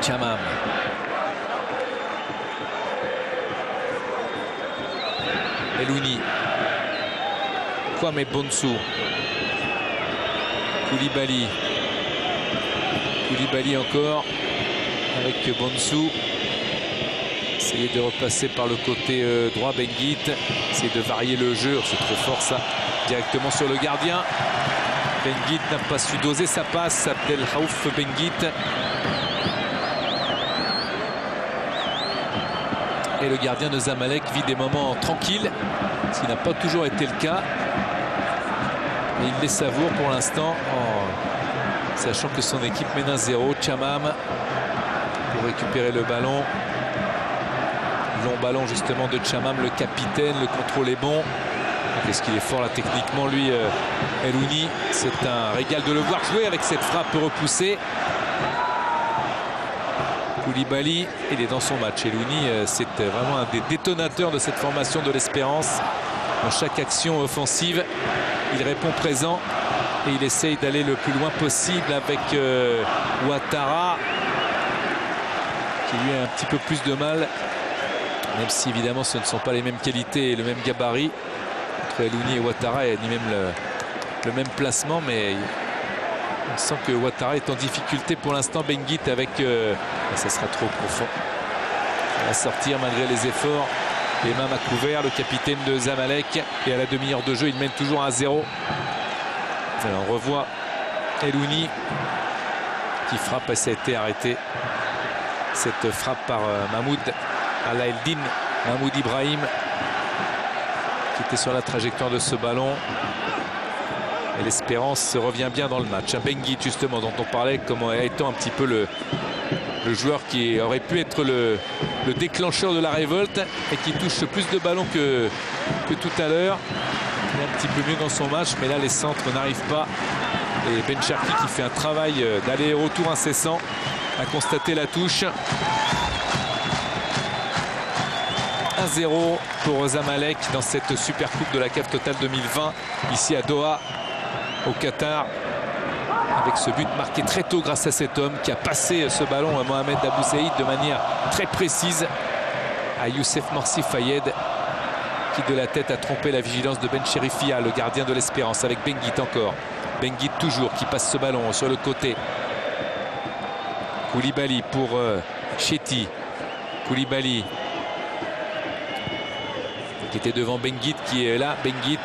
Chamam. Elouni. Kwame Bonsou. Koulibaly. Koulibaly encore avec Bonsou. Essayer de repasser par le côté droit, Benguit. Essayer de varier le jeu. C'est trop fort ça. Directement sur le gardien. Benguit n'a pas su doser sa passe. Abdelraouf Benguit. Et le gardien de Zamalek vit des moments tranquilles, ce qui n'a pas toujours été le cas. Et il les savoure pour l'instant, en sachant que son équipe mène 1-0. Chamam pour récupérer le ballon. Long ballon justement de Chamam, le capitaine. Le contrôle est bon. Est-ce qu'il est fort là techniquement, lui, Elouni? C'est un régal de le voir jouer avec cette frappe repoussée. Koulibaly, il est dans son match. Elouni, c'est vraiment un des détonateurs de cette formation de l'Espérance. Dans chaque action offensive, il répond présent et il essaye d'aller le plus loin possible avec Ouattara, qui lui a un petit peu plus de mal, même si évidemment ce ne sont pas les mêmes qualités et le même gabarit entre Elouni et Ouattara, ni même le même placement, mais on sent que Ouattara est en difficulté pour l'instant. Benguit avec... ça sera trop profond. Il va sortir malgré les efforts. Les mains à couvert, le capitaine de Zamalek. Et à la demi-heure de jeu, il mène toujours 1-0. Alors on revoit Elouni qui frappe et ça a été arrêté. Cette frappe par Mahmoud Alaeldin, Mahmoud Ibrahim, qui était sur la trajectoire de ce ballon. Et l'Espérance se revient bien dans le match. Benguit, justement, dont on parlait comme étant un petit peu le joueur qui aurait pu être le déclencheur de la révolte et qui touche plus de ballons que tout à l'heure. Il est un petit peu mieux dans son match, mais là, les centres n'arrivent pas. Et Ben Cherki qui fait un travail d'aller-retour incessant a constaté la touche. 1-0 pour Zamalek dans cette Super Coupe de la CAF Total 2020, ici à Doha, au Qatar, avec ce but marqué très tôt grâce à cet homme qui a passé ce ballon à Mohamed Abou Saïd de manière très précise à Youssef Morsi Fayed, qui de la tête a trompé la vigilance de Ben Cherifia, le gardien de l'Espérance, avec Benguit encore. Benguit toujours qui passe ce ballon sur le côté. Koulibaly pour Chetty. Koulibaly qui était devant Benguit, qui est là. Benguit,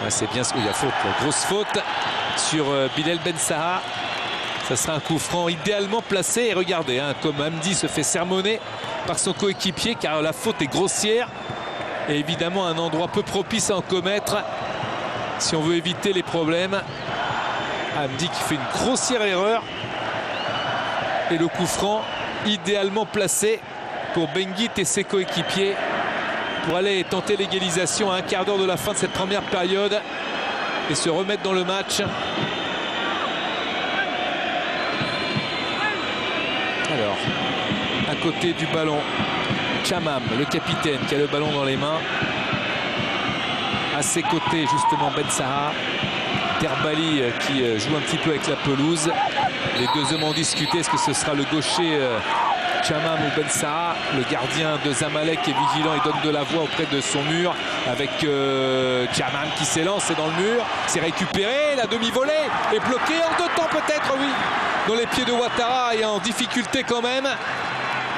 c'est bien ce qu'il y a faute, grosse faute sur Bilal Ben Saha. Ça sera un coup franc idéalement placé. Et regardez, comme Hamdi se fait sermonner par son coéquipier, car la faute est grossière. Et évidemment un endroit peu propice à en commettre si on veut éviter les problèmes. Hamdi qui fait une grossière erreur. Et le coup franc idéalement placé pour Benguit et ses coéquipiers pour aller tenter l'égalisation à un quart d'heure de la fin de cette première période et se remettre dans le match. Alors, à côté du ballon, Chamam, le capitaine, qui a le ballon dans les mains. À ses côtés, justement, Ben Saha. Terbali qui joue un petit peu avec la pelouse. Les deux hommes ont discuté. Est-ce que ce sera le gaucher Chamam ou Ben Saha? Le gardien de Zamalek est vigilant et donne de la voix auprès de son mur avec Chamam qui s'élance dans le mur. C'est récupéré, la demi-volée est bloquée en deux temps peut-être, oui. Dans les pieds de Ouattara et en difficulté quand même.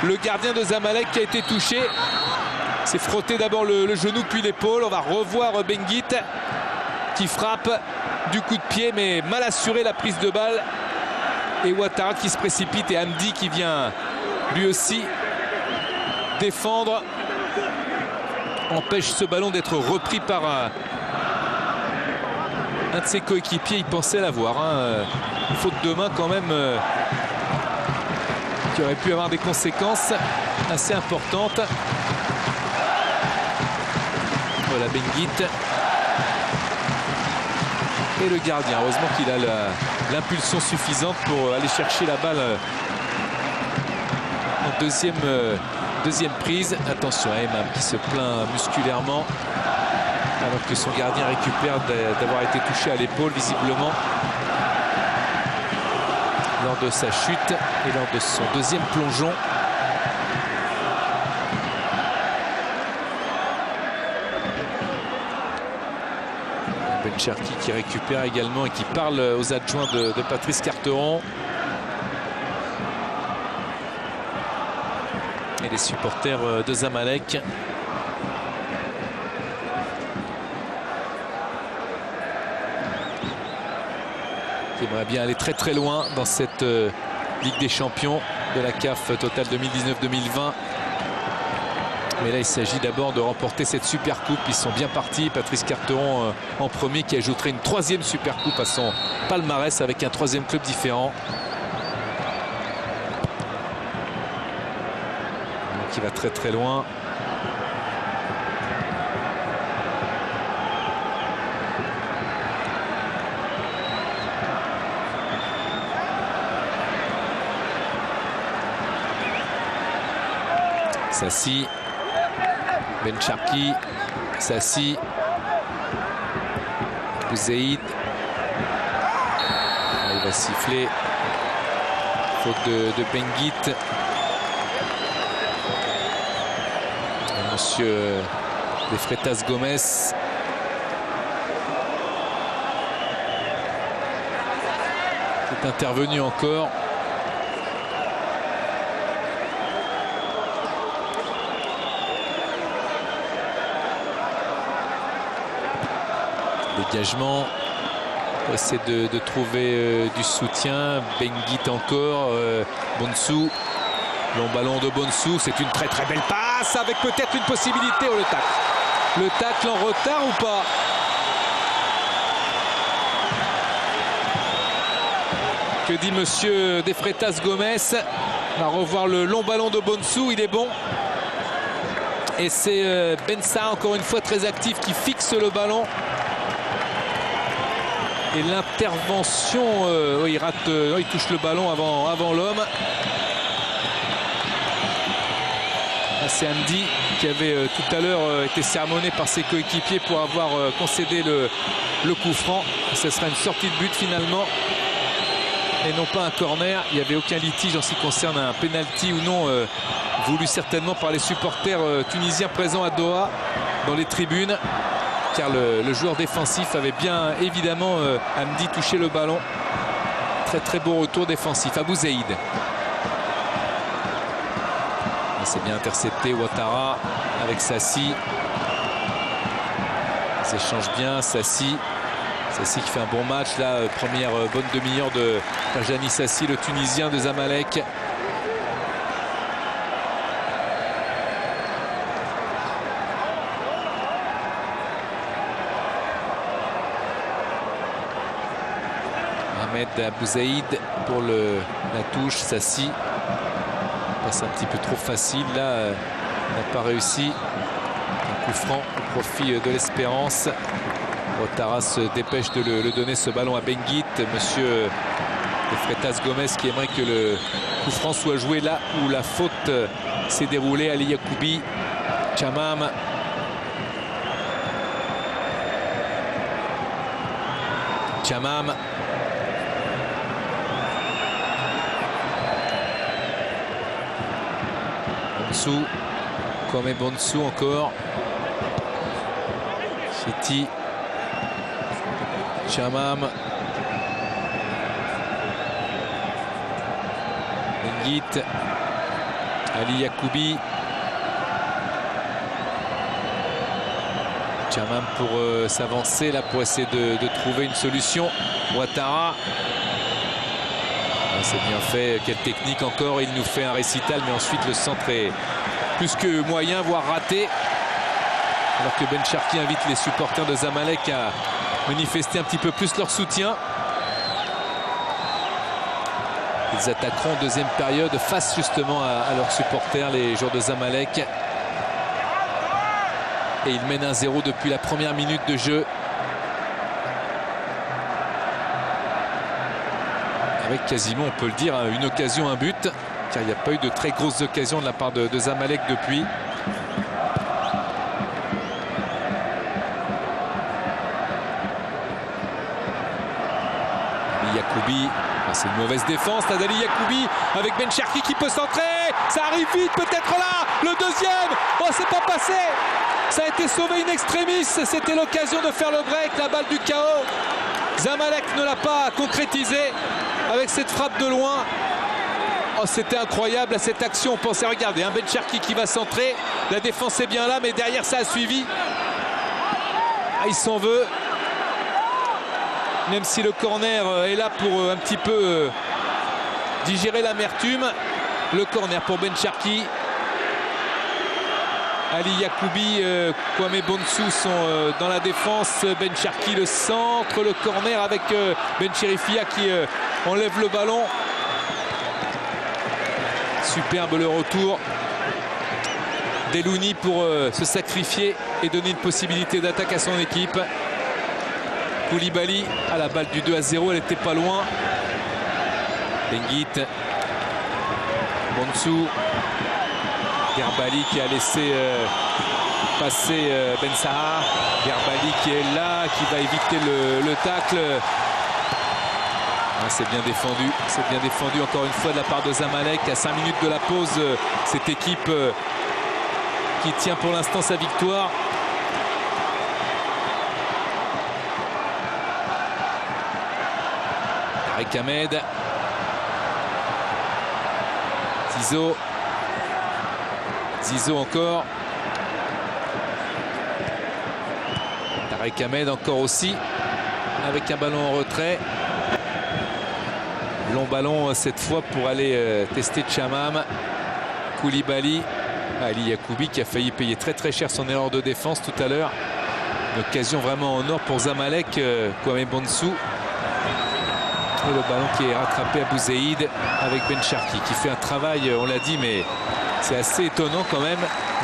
Le gardien de Zamalek qui a été touché. C'est frotté d'abord le genou puis l'épaule. On va revoir Benguit qui frappe du coup de pied mais mal assuré la prise de balle. Et Ouattara qui se précipite et Hamdi qui vient lui aussi défendre. Empêche ce ballon d'être repris par un de ses coéquipiers. Il pensait l'avoir. Faute de main quand même qui aurait pu avoir des conséquences assez importantes. Voilà Benguit. Et le gardien, heureusement qu'il a l'impulsion suffisante pour aller chercher la balle en deuxième prise. Attention à Imam qui se plaint musculairement alors que son gardien récupère d'avoir été touché à l'épaule visiblement lors de sa chute et lors de son deuxième plongeon. Ben Cherki qui récupère également et qui parle aux adjoints de Patrice Carteron. et les supporters de Zamalek. Qui aimerait bien aller très très loin dans cette Ligue des Champions de la CAF Total 2019-2020. Mais là, il s'agit d'abord de remporter cette Super Coupe. Ils sont bien partis. Patrice Carteron en premier, qui ajouterait une 3e Super Coupe à son palmarès avec un 3e club différent. Qui va très très loin. Sassi, Bencharki, Sassi, Bouzaïd. Il va siffler. Faute de Benguit. Monsieur De Freitas Gomez. C'est intervenu encore. Dégagement. On essaie de trouver du soutien. Benguit encore. Bonsou. Long ballon de Bonsou. C'est une très très belle passe avec peut-être une possibilité. Oh, le tacle. Le tacle en retard ou pas? Que dit monsieur De Freitas Gomez? On va revoir le long ballon de Bonsou. Il est bon. Et c'est Bensa, encore une fois très actif, qui fixe le ballon. Et l'intervention, il rate, il touche le ballon avant l'homme. C'est Hamdi qui avait tout à l'heure été sermonné par ses coéquipiers pour avoir concédé le coup franc. Ce sera une sortie de but finalement et non pas un corner. Il n'y avait aucun litige en ce qui concerne un penalty ou non, voulu certainement par les supporters tunisiens présents à Doha dans les tribunes. Car le joueur défensif avait bien évidemment Hamdi touché le ballon. Très très beau retour défensif. Abou Zaïd. C'est bien intercepté. Ouattara avec Sassi. Ils échangent bien. Sassi qui fait un bon match là. Première bonne demi-heure de Jani Sassi, le Tunisien de Zamalek. Ahmed Abou Zaïd pour la touche. Sassi passe un petit peu trop facile là, n'a pas réussi. Un coup franc au profit de l'Espérance. Ouattara se dépêche de le donner, ce ballon à Benguit. Monsieur De Freitas Gomez qui aimerait que le coup franc soit joué là où la faute s'est déroulée. Ali Yacoubi, Chamam. Chamam. Bonsou, comme Bonsou encore. Chiti, Chamam, Benguit, Ali Yacoubi, Chamam pour s'avancer là pour essayer de trouver une solution. Ouattara. C'est bien fait, quelle technique encore, il nous fait un récital, mais ensuite le centre est plus que moyen, voire raté. Alors que Bencharki invite les supporters de Zamalek à manifester un petit peu plus leur soutien. Ils attaqueront en deuxième période face justement à leurs supporters, les joueurs de Zamalek. Et ils mènent 1-0 depuis la première minute de jeu. Avec quasiment, on peut le dire, une occasion, un but, car il n'y a pas eu de très grosses occasions de la part de Zamalek depuis. Yacoubi, c'est une mauvaise défense là d'Ali Yacoubi avec Bencharki qui peut centrer. Ça arrive vite, peut-être là, le deuxième. Oh, c'est pas passé. Ça a été sauvé in extremis. C'était l'occasion de faire le break, la balle du chaos. Zamalek ne l'a pas concrétisé avec cette frappe de loin. Oh, c'était incroyable cette action. On pensait, regardez, Ben Cherki qui va centrer. La défense est bien là, mais derrière ça a suivi. Ah, il s'en veut. Même si le corner est là pour un petit peu digérer l'amertume. Le corner pour Ben Cherki. Ali Yacoubi, Kwame Bonsu sont dans la défense. Ben Cherki le centre, le corner avec Ben Chirifia qui enlève le ballon. Superbe le retour d'Elouni pour se sacrifier et donner une possibilité d'attaque à son équipe. Koulibaly à la balle du 2-0, elle n'était pas loin. Benguit, Bonsu, Gerbali qui a laissé passer Ben Sahar. Gerbali qui est là, qui va éviter le tacle. Ah, c'est bien défendu encore une fois de la part de Zamalek. À 5 minutes de la pause, cette équipe qui tient pour l'instant sa victoire. Tarek Ahmed. Zizo encore. Tarek Ahmed encore aussi avec un ballon en retrait. Long ballon cette fois pour aller tester Chamam. Koulibaly. Ali Yacoubi qui a failli payer très très cher son erreur de défense tout à l'heure. Une occasion vraiment en or pour Zamalek. Kwame Bonsu. Et le ballon qui est rattrapé à Bouzaïd avec Ben Cherki qui fait un travail, on l'a dit, mais c'est assez étonnant quand même,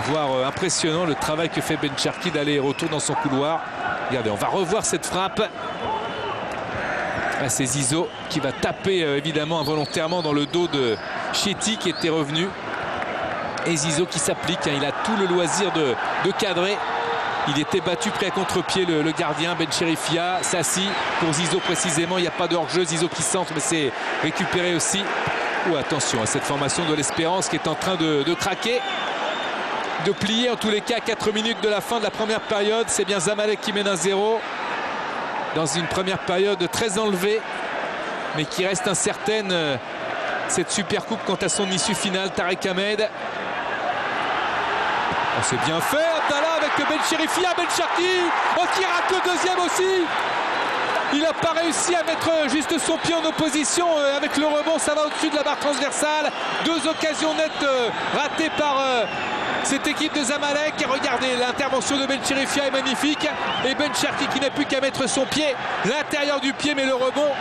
voire impressionnant le travail que fait Ben Cherki d'aller et retour dans son couloir. Regardez, on va revoir cette frappe. Là, c'est Zizo qui va taper évidemment involontairement dans le dos de Chetty qui était revenu. Et Zizo qui s'applique, hein, il a tout le loisir de cadrer. Il était battu près à contre-pied le gardien Ben Chirifia. Sassi pour Zizo précisément, il n'y a pas de hors-jeu. Zizo qui centre, mais c'est récupéré aussi. Oh, attention à cette formation de l'Espérance qui est en train de craquer, de plier en tous les cas. 4 minutes de la fin de la première période. C'est bien Zamalek qui mène 1-0 dans une première période très enlevée, mais qui reste incertaine. Cette super coupe quant à son issue finale. Tarek Ahmed. Oh, c'est bien fait, Abdallah avec Ben Chirifia, Ben Cherki qui rate le deuxième aussi. Il n'a pas réussi à mettre juste son pied en opposition. Avec le rebond, ça va au-dessus de la barre transversale. 2 occasions nettes ratées par cette équipe de Zamalek. Et regardez, l'intervention de Ben Chirifia est magnifique. Et Ben Cherki qui n'a plus qu'à mettre son pied, l'intérieur du pied, mais le rebond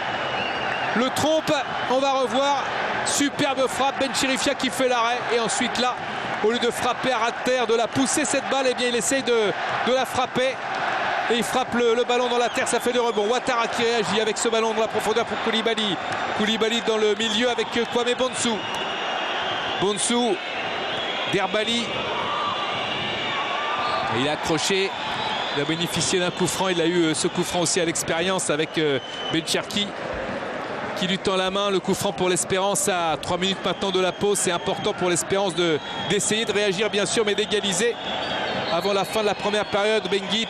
le trompe. On va revoir. Superbe frappe, Ben Chirifia qui fait l'arrêt. Et ensuite là, au lieu de frapper à ras de terre, de la pousser cette balle, eh bien il essaye de la frapper. Et il frappe le ballon dans la terre, ça fait le rebond. Ouattara qui réagit avec ce ballon dans la profondeur pour Koulibaly. Koulibaly dans le milieu avec Kwame Bonsu. Bonsu, Gerbali. Il a accroché, il a bénéficié d'un coup franc. Il a eu ce coup franc aussi à l'expérience avec Ben Cherki qui lui tend la main. Le coup franc pour l'Espérance à 3 minutes maintenant de la pause. C'est important pour l'Espérance d'essayer de réagir bien sûr, mais d'égaliser avant la fin de la première période. Benguit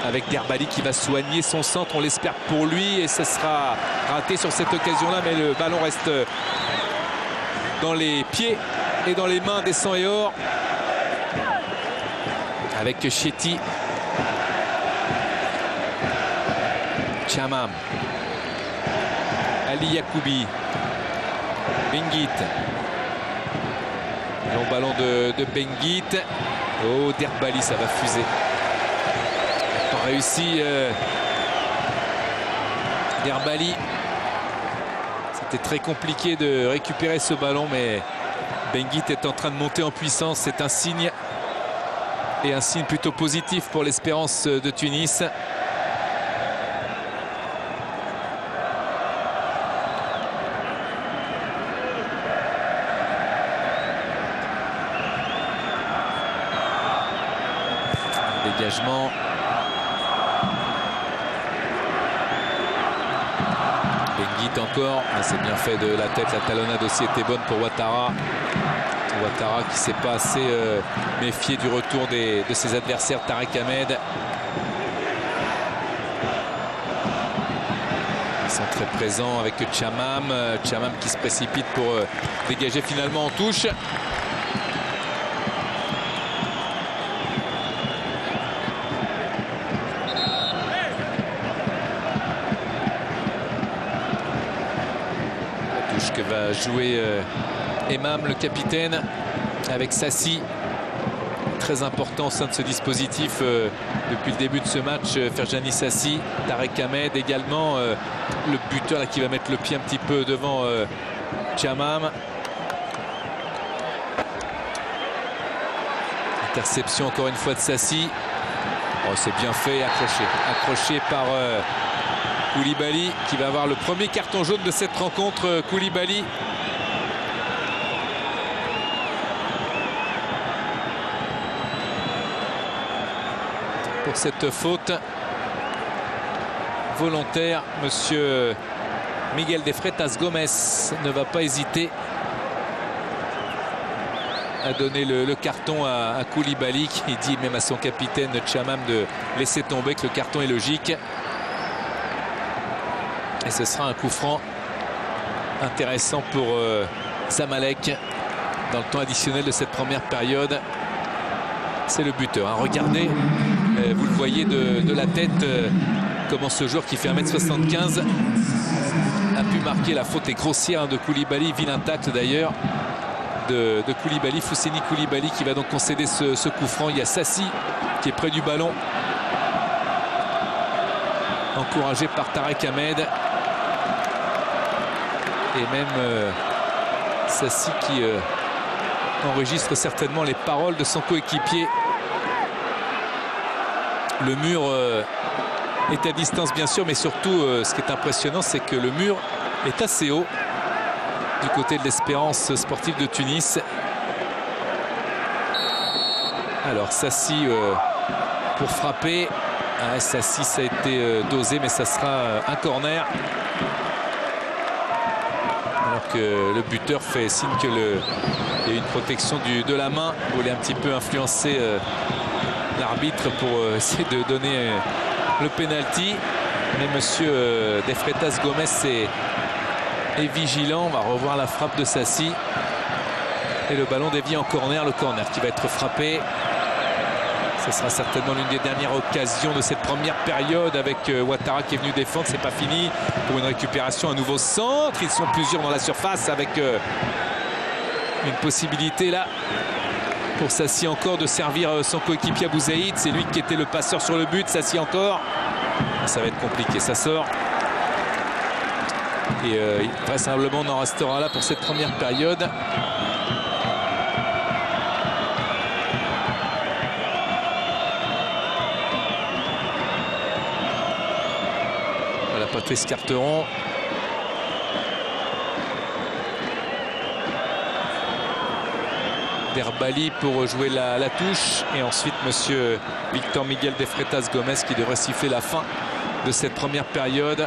avec Gerbali qui va soigner son centre, on l'espère pour lui, et ce sera raté sur cette occasion là, mais le ballon reste dans les pieds et dans les mains des 100 et or avec Chetty. Chamam, Ali Yacoubi, Benguit. Long ballon de Benguit. Oh, Gerbali, ça va fuser. Réussi Gerbali. C'était très compliqué de récupérer ce ballon, mais Benguit est en train de monter en puissance. C'est un signe, et un signe plutôt positif pour l'Espérance de Tunis. Dégagement. Benguit encore, c'est bien fait de la tête. La talonnade aussi était bonne pour Ouattara. Ouattara qui ne s'est pas assez méfié du retour de ses adversaires. Tarek Ahmed. sont très présents avec Chamam. Chamam qui se précipite pour dégager finalement en touche. La touche que va jouer Emam, le capitaine, avec Sassi. Très important au sein de ce dispositif depuis le début de ce match. Ferjani Sassi, Tarek Ahmed également, le buteur là, qui va mettre le pied un petit peu devant Chamam. Interception encore une fois de Sassi. Oh, c'est bien fait, accroché par Koulibaly qui va avoir le premier carton jaune de cette rencontre. Koulibaly. Pour cette faute volontaire, monsieur Miguel de Freitas Gomes ne va pas hésiter à donner le carton à Koulibaly, qui dit même à son capitaine Chamam de laisser tomber, que le carton est logique. Et ce sera un coup franc intéressant pour Zamalek dans le temps additionnel de cette première période. C'est le buteur, hein. Regardez, vous le voyez de la tête, comment ce joueur qui fait 1m75 a pu marquer. La faute est grossière, hein, de Koulibaly, vilain tacle d'ailleurs de Koulibaly, Fousseni Koulibaly, qui va donc concéder ce coup franc. Il y a Sassi qui est près du ballon, encouragé par Tarek Ahmed, et même Sassi qui enregistre certainement les paroles de son coéquipier. Le mur est à distance bien sûr, mais surtout ce qui est impressionnant, c'est que le mur est assez haut du côté de l'Espérance sportive de Tunis. Alors Sassi pour frapper. Sassi, ça a été dosé, mais ça sera un corner. Alors que le buteur fait signe que il y a une protection de la main. Il voulait un petit peu influencer l'arbitre pour essayer de donner le penalty. Mais monsieur de Freitas Gomes est vigilant. On va revoir la frappe de Sassi. Et le ballon dévié en corner. Le corner qui va être frappé. Ce sera certainement l'une des dernières occasions de cette première période, avec Ouattara qui est venu défendre. C'est pas fini pour une récupération, un nouveau centre. Ils sont plusieurs dans la surface, avec une possibilité là pour Sassi encore de servir son coéquipier Abou Zaïd. C'est lui qui était le passeur sur le but. Sassi encore. Ça va être compliqué, ça sort. Et vraisemblablement on en restera là pour cette première période. Voilà Patrice Carteron. Derbali pour jouer la touche, et ensuite monsieur Victor Miguel de Freitas Gomes qui devrait siffler la fin de cette première période.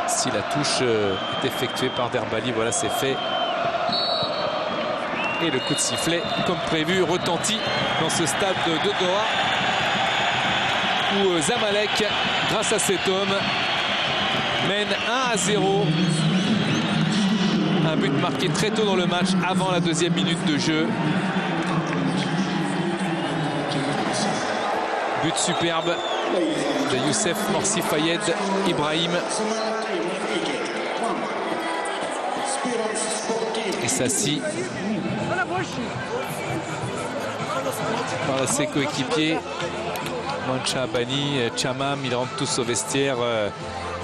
Si la touche est effectuée par Derbali, voilà, c'est fait. Et le coup de sifflet, comme prévu, retentit dans ce stade de Doha, où Zamalek, grâce à cet homme, mène 1-0. Un but marqué très tôt dans le match, avant la deuxième minute de jeu. But superbe de Youssef Morsi Fayed Ibrahim. Et Sassi par ses coéquipiers. Mancha Abani, Chamam, ils rentrent tous au vestiaire.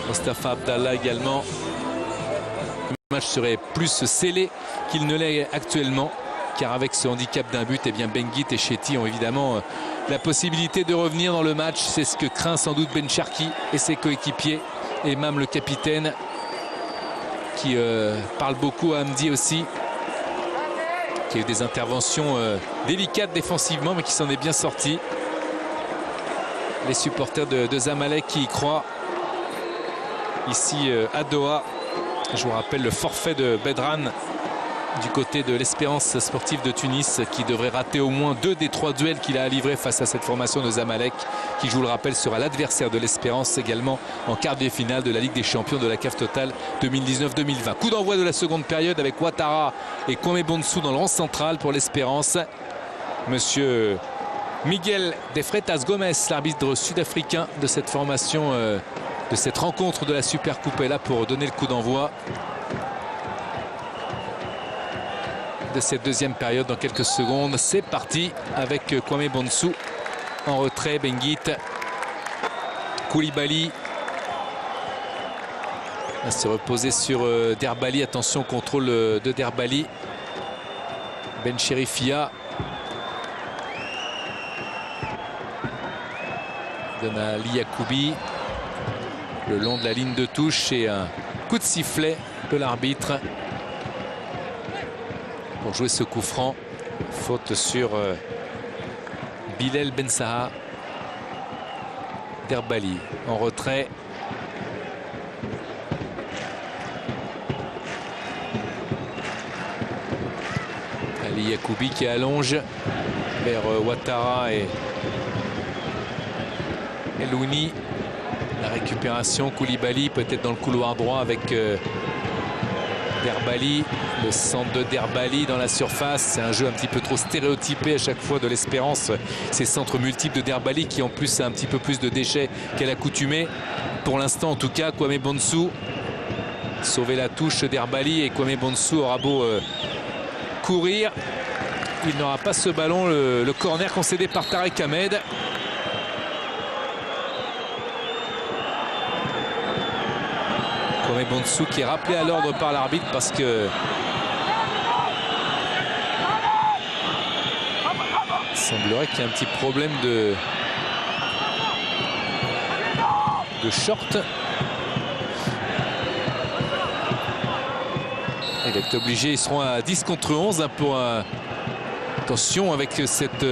Mostafa Abdallah également. Le match serait plus scellé qu'il ne l'est actuellement, car avec ce handicap d'un but, eh bien Benguit et Chetty ont évidemment la possibilité de revenir dans le match. C'est ce que craint sans doute Ben Sharki et ses coéquipiers, et même le capitaine qui parle beaucoup à Hamdi aussi, qui a eu des interventions délicates défensivement, mais qui s'en est bien sorti. Les supporters de Zamalek qui y croient ici à Doha. Je vous rappelle le forfait de Bedran du côté de l'Espérance sportive de Tunis, qui devrait rater au moins 2 des 3 duels qu'il a à livrer face à cette formation de Zamalek, qui, je vous le rappelle, sera l'adversaire de l'Espérance également en quart de finale de la Ligue des Champions de la CAF Total 2019-2020. Coup d'envoi de la seconde période avec Ouattara et Kwame Bonsou dans le rang central pour l'Espérance. Monsieur Miguel de Freitas Gomes, l'arbitre sud-africain de cette formation, de cette rencontre de la Super Coupe, est là pour donner le coup d'envoi de cette deuxième période dans quelques secondes. C'est parti avec Kwame Bonsou en retrait, Benguit, Koulibaly. Va se reposer sur Derbali. Attention, contrôle de Derbali. Ben Chérifia donne à Ali Yacoubi le long de la ligne de touche et un coup de sifflet de l'arbitre pour jouer ce coup franc. Faute sur Bilal Ben Saha. Derbali en retrait. Ali Yacoubi qui allonge vers Ouattara et Elouni. La récupération, Koulibaly peut-être dans le couloir droit avec Derbali. Le centre de Derbali dans la surface. C'est un jeu un petit peu trop stéréotypé à chaque fois de l'Espérance. Ces centres multiples de Derbali qui en plus a un petit peu plus de déchets qu'à l'accoutumée. Pour l'instant en tout cas, Kwame Bonsou sauver la touche Derbali, et Kwame Bonsou aura beau courir, il n'aura pas ce ballon. Le corner concédé par Tarek Ahmed. Kwame Bonsou qui est rappelé à l'ordre par l'arbitre parce que il semblerait qu'il y ait un petit problème de short. Il va être obligé, ils seront à 10 contre 11 pour attention avec cette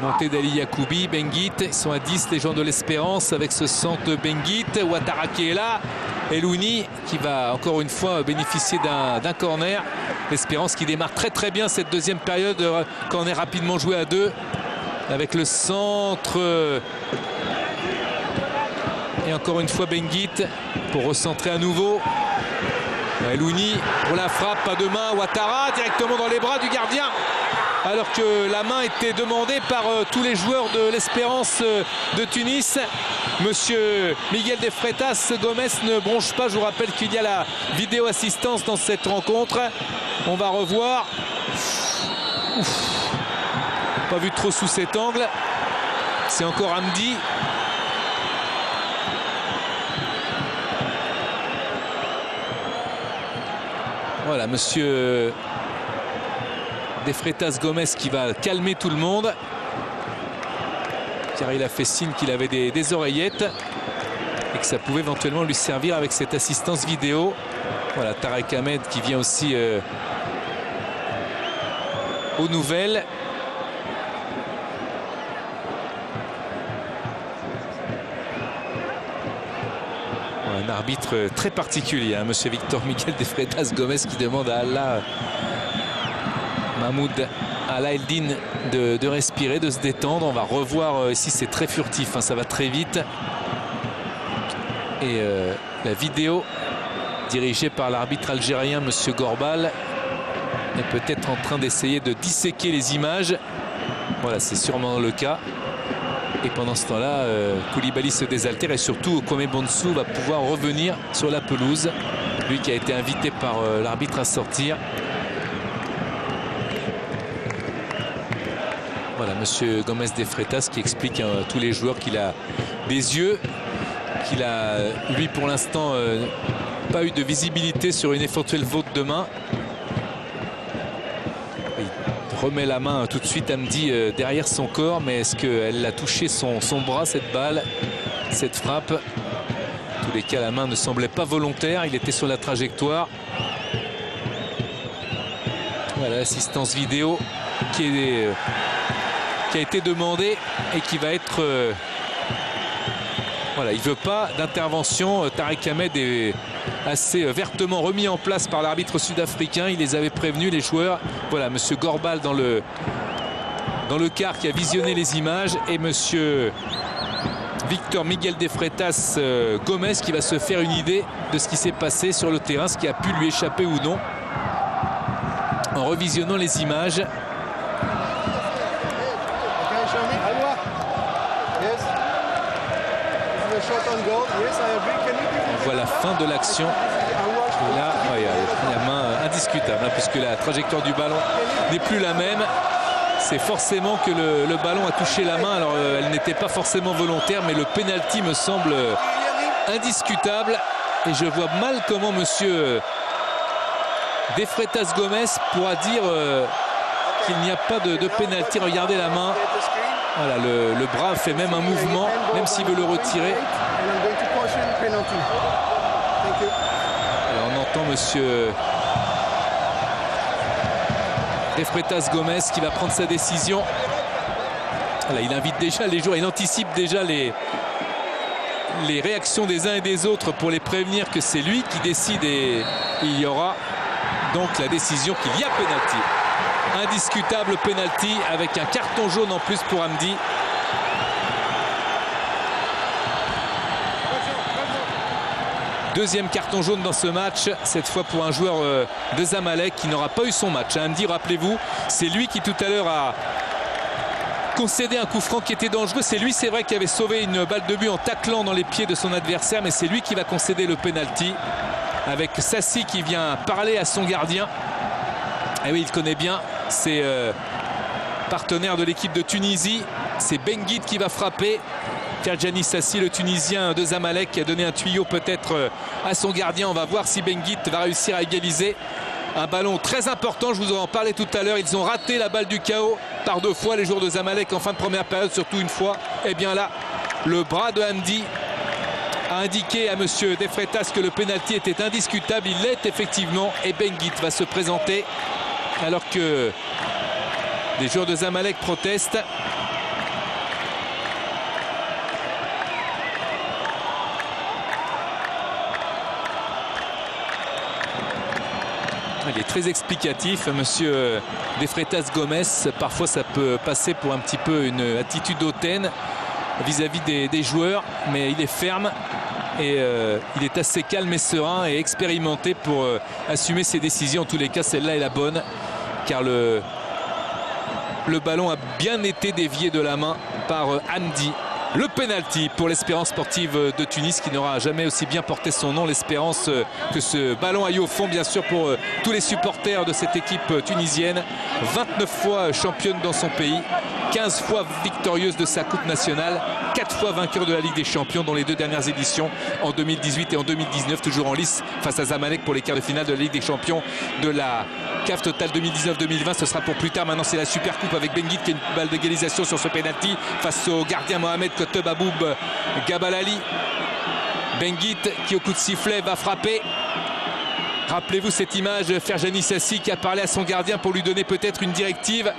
montée d'Ali Yacoubi. Benguit, ils sont à 10 les gens de l'Espérance avec ce centre de Benguit. Ouattara qui est là. Elouni qui va encore une fois bénéficier d'un corner. L'Espérance qui démarre très bien cette deuxième période. Corner rapidement joué à 2 avec le centre. Et encore une fois Benguit pour recentrer à nouveau. Elouni pour la frappe, pas de main. Ouattara directement dans les bras du gardien, alors que la main était demandée par tous les joueurs de l'Espérance de Tunis. Monsieur Miguel de Freitas Gomes ne bronche pas. Je vous rappelle qu'il y a la vidéo assistance dans cette rencontre. On va revoir. Pas vu trop sous cet angle. C'est encore Hamdi. Voilà, monsieur de Freitas Gomes qui va calmer tout le monde, car il a fait signe qu'il avait des oreillettes et que ça pouvait éventuellement lui servir avec cette assistance vidéo. Voilà, Tarek Ahmed qui vient aussi aux nouvelles. Un arbitre très particulier, hein, monsieur Victor Miguel de Freitas Gomes, qui demande à Allah Mahmoud Ala Eldin de respirer, de se détendre. On va revoir ici, c'est très furtif, hein, ça va très vite. Et la vidéo dirigée par l'arbitre algérien monsieur Gorbal est peut-être en train d'essayer de disséquer les images. Voilà, c'est sûrement le cas. Et pendant ce temps-là, Koulibaly se désaltère et surtout Kwame Bonsou va pouvoir revenir sur la pelouse. Lui qui a été invité par l'arbitre à sortir. Voilà, monsieur Gomes de Freitas qui explique à tous les joueurs qu'il a des yeux, qu'il a, lui pour l'instant, pas eu de visibilité sur une éventuelle faute de main. Remet la main tout de suite, Hamdi, derrière son corps, mais est-ce qu'elle a touché son bras, cette balle, cette frappe? En tous les cas, la main ne semblait pas volontaire, il était sur la trajectoire. Voilà l'assistance vidéo qui a été demandée et qui va être Voilà, il ne veut pas d'intervention. Tarek Ahmed est assez vertement remis en place par l'arbitre sud-africain. Il les avait prévenus, les joueurs. Voilà, monsieur Gorbal dans le quart qui a visionné les images, et monsieur Victor Miguel de Freitas Gomez qui va se faire une idée de ce qui s'est passé sur le terrain, ce qui a pu lui échapper ou non en revisionnant les images. On voit la fin de l'action. Là, il y a la main indiscutable, hein, puisque la trajectoire du ballon n'est plus la même. C'est forcément que le ballon a touché la main. Alors, elle n'était pas forcément volontaire, mais le penalty me semble indiscutable. Et je vois mal comment monsieur de Freitas Gomez pourra dire qu'il n'y a pas de penalty. Regardez la main. Voilà, le bras fait même un mouvement, même s'il veut le retirer. Alors, on entend monsieur de Freitas Gomez qui va prendre sa décision. Voilà, il invite déjà les joueurs, il anticipe déjà les réactions des uns et des autres pour les prévenir que c'est lui qui décide, et il y aura donc la décision qu'il y a penalty. Indiscutable penalty avec un carton jaune en plus pour Hamdi. Deuxième carton jaune dans ce match, cette fois pour un joueur de Zamalek qui n'aura pas eu son match. Hamdi, rappelez-vous, c'est lui qui tout à l'heure a concédé un coup franc qui était dangereux. C'est lui, c'est vrai, qui avait sauvé une balle de but en taclant dans les pieds de son adversaire, mais c'est lui qui va concéder le penalty avec Sassi qui vient parler à son gardien. Et oui, il connaît bien ses partenaires de l'équipe de Tunisie. C'est Benguit qui va frapper. Ferjani Sassi, le Tunisien de Zamalek, qui a donné un tuyau peut-être à son gardien. On va voir si Benguit va réussir à égaliser. Un ballon très important, je vous en parlais tout à l'heure. Ils ont raté la balle du chaos par 2 fois, les joueurs de Zamalek, en fin de première période, surtout une fois. Et bien là, le bras de Hamdi a indiqué à monsieur de Freitas que le pénalty était indiscutable. Il l'est effectivement, et Benguit va se présenter alors que les joueurs de Zamalek protestent. Il est très explicatif, monsieur de Freitas Gomez. Parfois, ça peut passer pour un petit peu une attitude hautaine vis-à-vis des joueurs, mais il est ferme et il est assez calme et serein et expérimenté pour assumer ses décisions. En tous les cas, celle-là est la bonne, car le ballon a bien été dévié de la main par Hamdi. Le penalty pour l'Espérance sportive de Tunis, qui n'aura jamais aussi bien porté son nom, l'Espérance, que ce ballon aille au fond, bien sûr, pour tous les supporters de cette équipe tunisienne. 29 fois championne dans son pays, 15 fois victorieuse de sa coupe nationale, 4 fois vainqueur de la Ligue des Champions dans les 2 dernières éditions, en 2018 et en 2019, toujours en lice face à Zamalek pour les quarts de finale de la Ligue des Champions de la CAF Total 2019-2020. Ce sera pour plus tard. Maintenant, c'est la Super Coupe avec Benguit qui a une balle d'égalisation sur ce penalty face au gardien Mohamed Koteb Aboub Gabalali. Benguit qui, au coup de sifflet, va frapper. Rappelez-vous cette image, Ferjani Sassi qui a parlé à son gardien pour lui donner peut-être une directive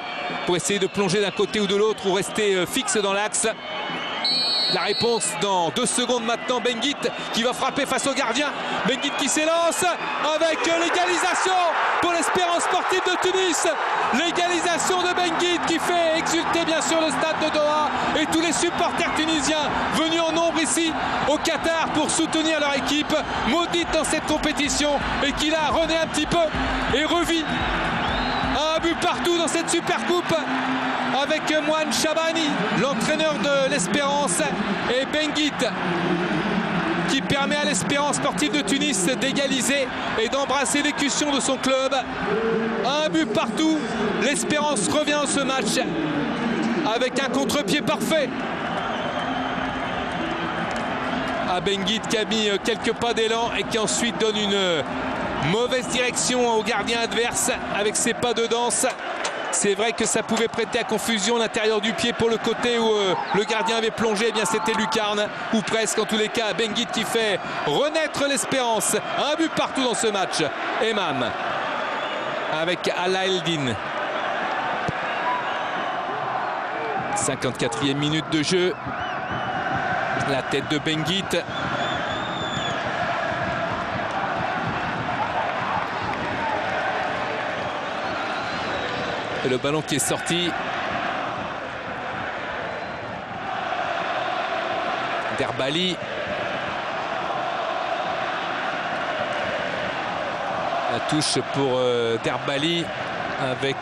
pour essayer de plonger d'un côté ou de l'autre ou rester fixe dans l'axe. La réponse dans 2 secondes maintenant. Benguit qui va frapper face au gardien. Benguit qui s'élance avec l'égalisation pour l'Espérance sportive de Tunis. L'égalisation de Benguit qui fait exulter bien sûr le stade de Doha et tous les supporters tunisiens venus en nombre ici au Qatar pour soutenir leur équipe maudite dans cette compétition et qui là renaît un petit peu et revit un but partout dans cette Super Coupe avec Mouane Chabani, l'entraîneur de l'Espérance, et Benguit qui permet à l'Espérance sportive de Tunis d'égaliser et d'embrasser l'écution de son club. Un but partout, l'Espérance revient dans ce match avec un contre-pied parfait à Benguit qui a mis quelques pas d'élan et qui ensuite donne une mauvaise direction au gardien adverse avec ses pas de danse. C'est vrai que ça pouvait prêter à confusion l'intérieur du pied pour le côté où le gardien avait plongé. Eh bien, c'était lucarne, ou presque. En tous les cas, Benguit qui fait renaître l'Espérance. Un but partout dans ce match. Emam avec Ala Eldin. 54e minute de jeu. La tête de Benguit. Et le ballon qui est sorti. Derbali. La touche pour Derbali avec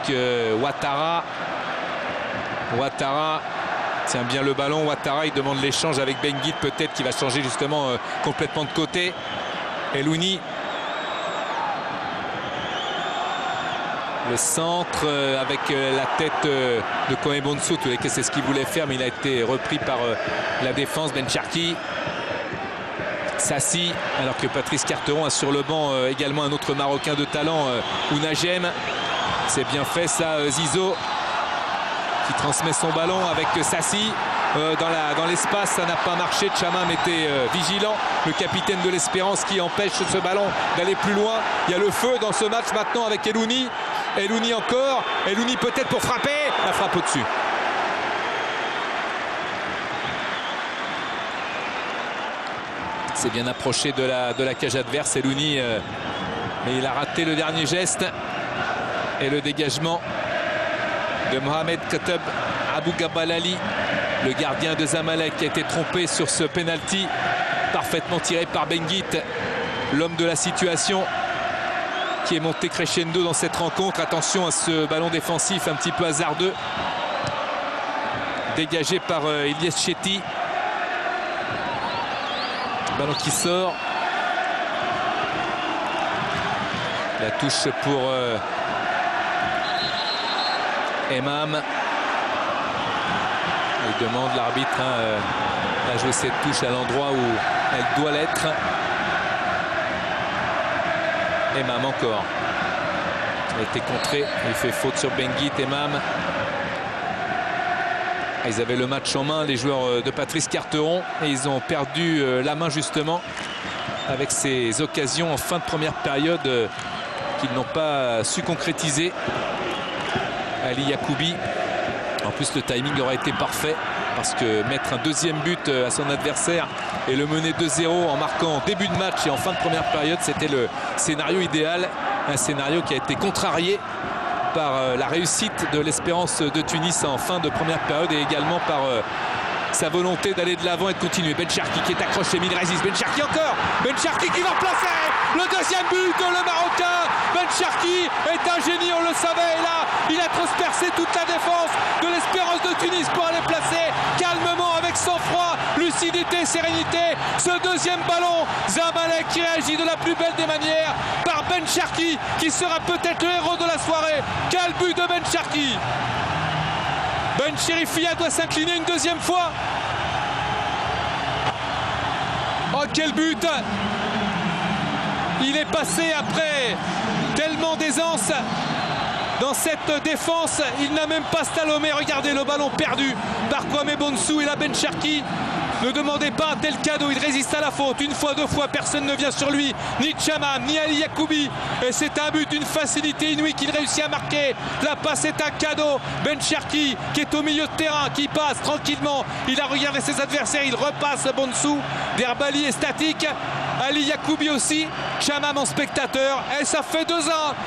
Ouattara. Ouattara tient bien le ballon. Ouattara, il demande l'échange avec Benguit, peut-être qu'il va changer justement complètement de côté. Elouni. Le centre avec la tête de Kwame Bonsu. C'est ce qu'il voulait faire, mais il a été repris par la défense. Ben Cherki. Sassi, alors que Patrice Carteron a sur le banc également un autre Marocain de talent, Ounajem. C'est bien fait ça, Zizo qui transmet son ballon avec Sassi dans l'espace. Ça n'a pas marché. Chamam était vigilant, le capitaine de l'Espérance, qui empêche ce ballon d'aller plus loin. Il y a le feu dans ce match maintenant avec Elouni. Elouni encore. Elouni peut-être pour frapper. La frappe au-dessus. C'est bien approché de la cage adverse, Elouni, mais il a raté le dernier geste. Et le dégagement de Mohamed Katab Abou Gabalali, le gardien de Zamalek, qui a été trompé sur ce penalty parfaitement tiré par Benguit, l'homme de la situation, qui est monté crescendo dans cette rencontre. Attention à ce ballon défensif un petit peu hasardeux, dégagé par Ilyes Chetty. Ballon qui sort. La touche pour Emam. Il demande l'arbitre à jouer cette touche à l'endroit où elle doit l'être. Emam encore. Il a été contré. Il fait faute sur Benguit. Emam. Ils avaient le match en main, les joueurs de Patrice Carteron, et ils ont perdu la main justement avec ces occasions en fin de première période qu'ils n'ont pas su concrétiser. Ali Yacoubi, en plus le timing aura été parfait, parce que mettre un deuxième but à son adversaire et le mener 2-0 en marquant en début de match et en fin de première période, c'était le scénario idéal. Un scénario qui a été contrarié par la réussite de l'Espérance de Tunis en fin de première période, et également par sa volonté d'aller de l'avant et de continuer. Ben Cherki qui est accroché, mais il résiste. Ben Cherki encore. Ben Cherki qui va replacer le deuxième but de le Marocain. Ben Cherki est un génie, on le savait. Et là, il a transpercé toute la défense de l'Espérance de Tunis pour aller placer calmement, avec sang-froid, lucidité, sérénité, ce deuxième ballon. Zamalek qui réagit de la plus belle des manières par Ben Cherki, qui sera peut-être le héros de la soirée. Quel but de Ben Cherki! Ben Chérifia doit s'incliner une deuxième fois. Oh, quel but! Il est passé après tellement d'aisance dans cette défense. Il n'a même pas slalomé. Regardez le ballon perdu par Kwame Bonsu. Et là, Ben Cherki, ne demandez pas un tel cadeau. Il résiste à la faute. Une fois, deux fois, personne ne vient sur lui. Ni Chamam, ni Ali Yacoubi. Et c'est un but d'une facilité inouïe qu'il réussit à marquer. La passe est un cadeau. Ben Cherki qui est au milieu de terrain, qui passe tranquillement. Il a regardé ses adversaires. Il repasse Bonsu. Derbali est statique. Ali Yacoubi aussi. Chamam en spectateur. Et ça fait 2-1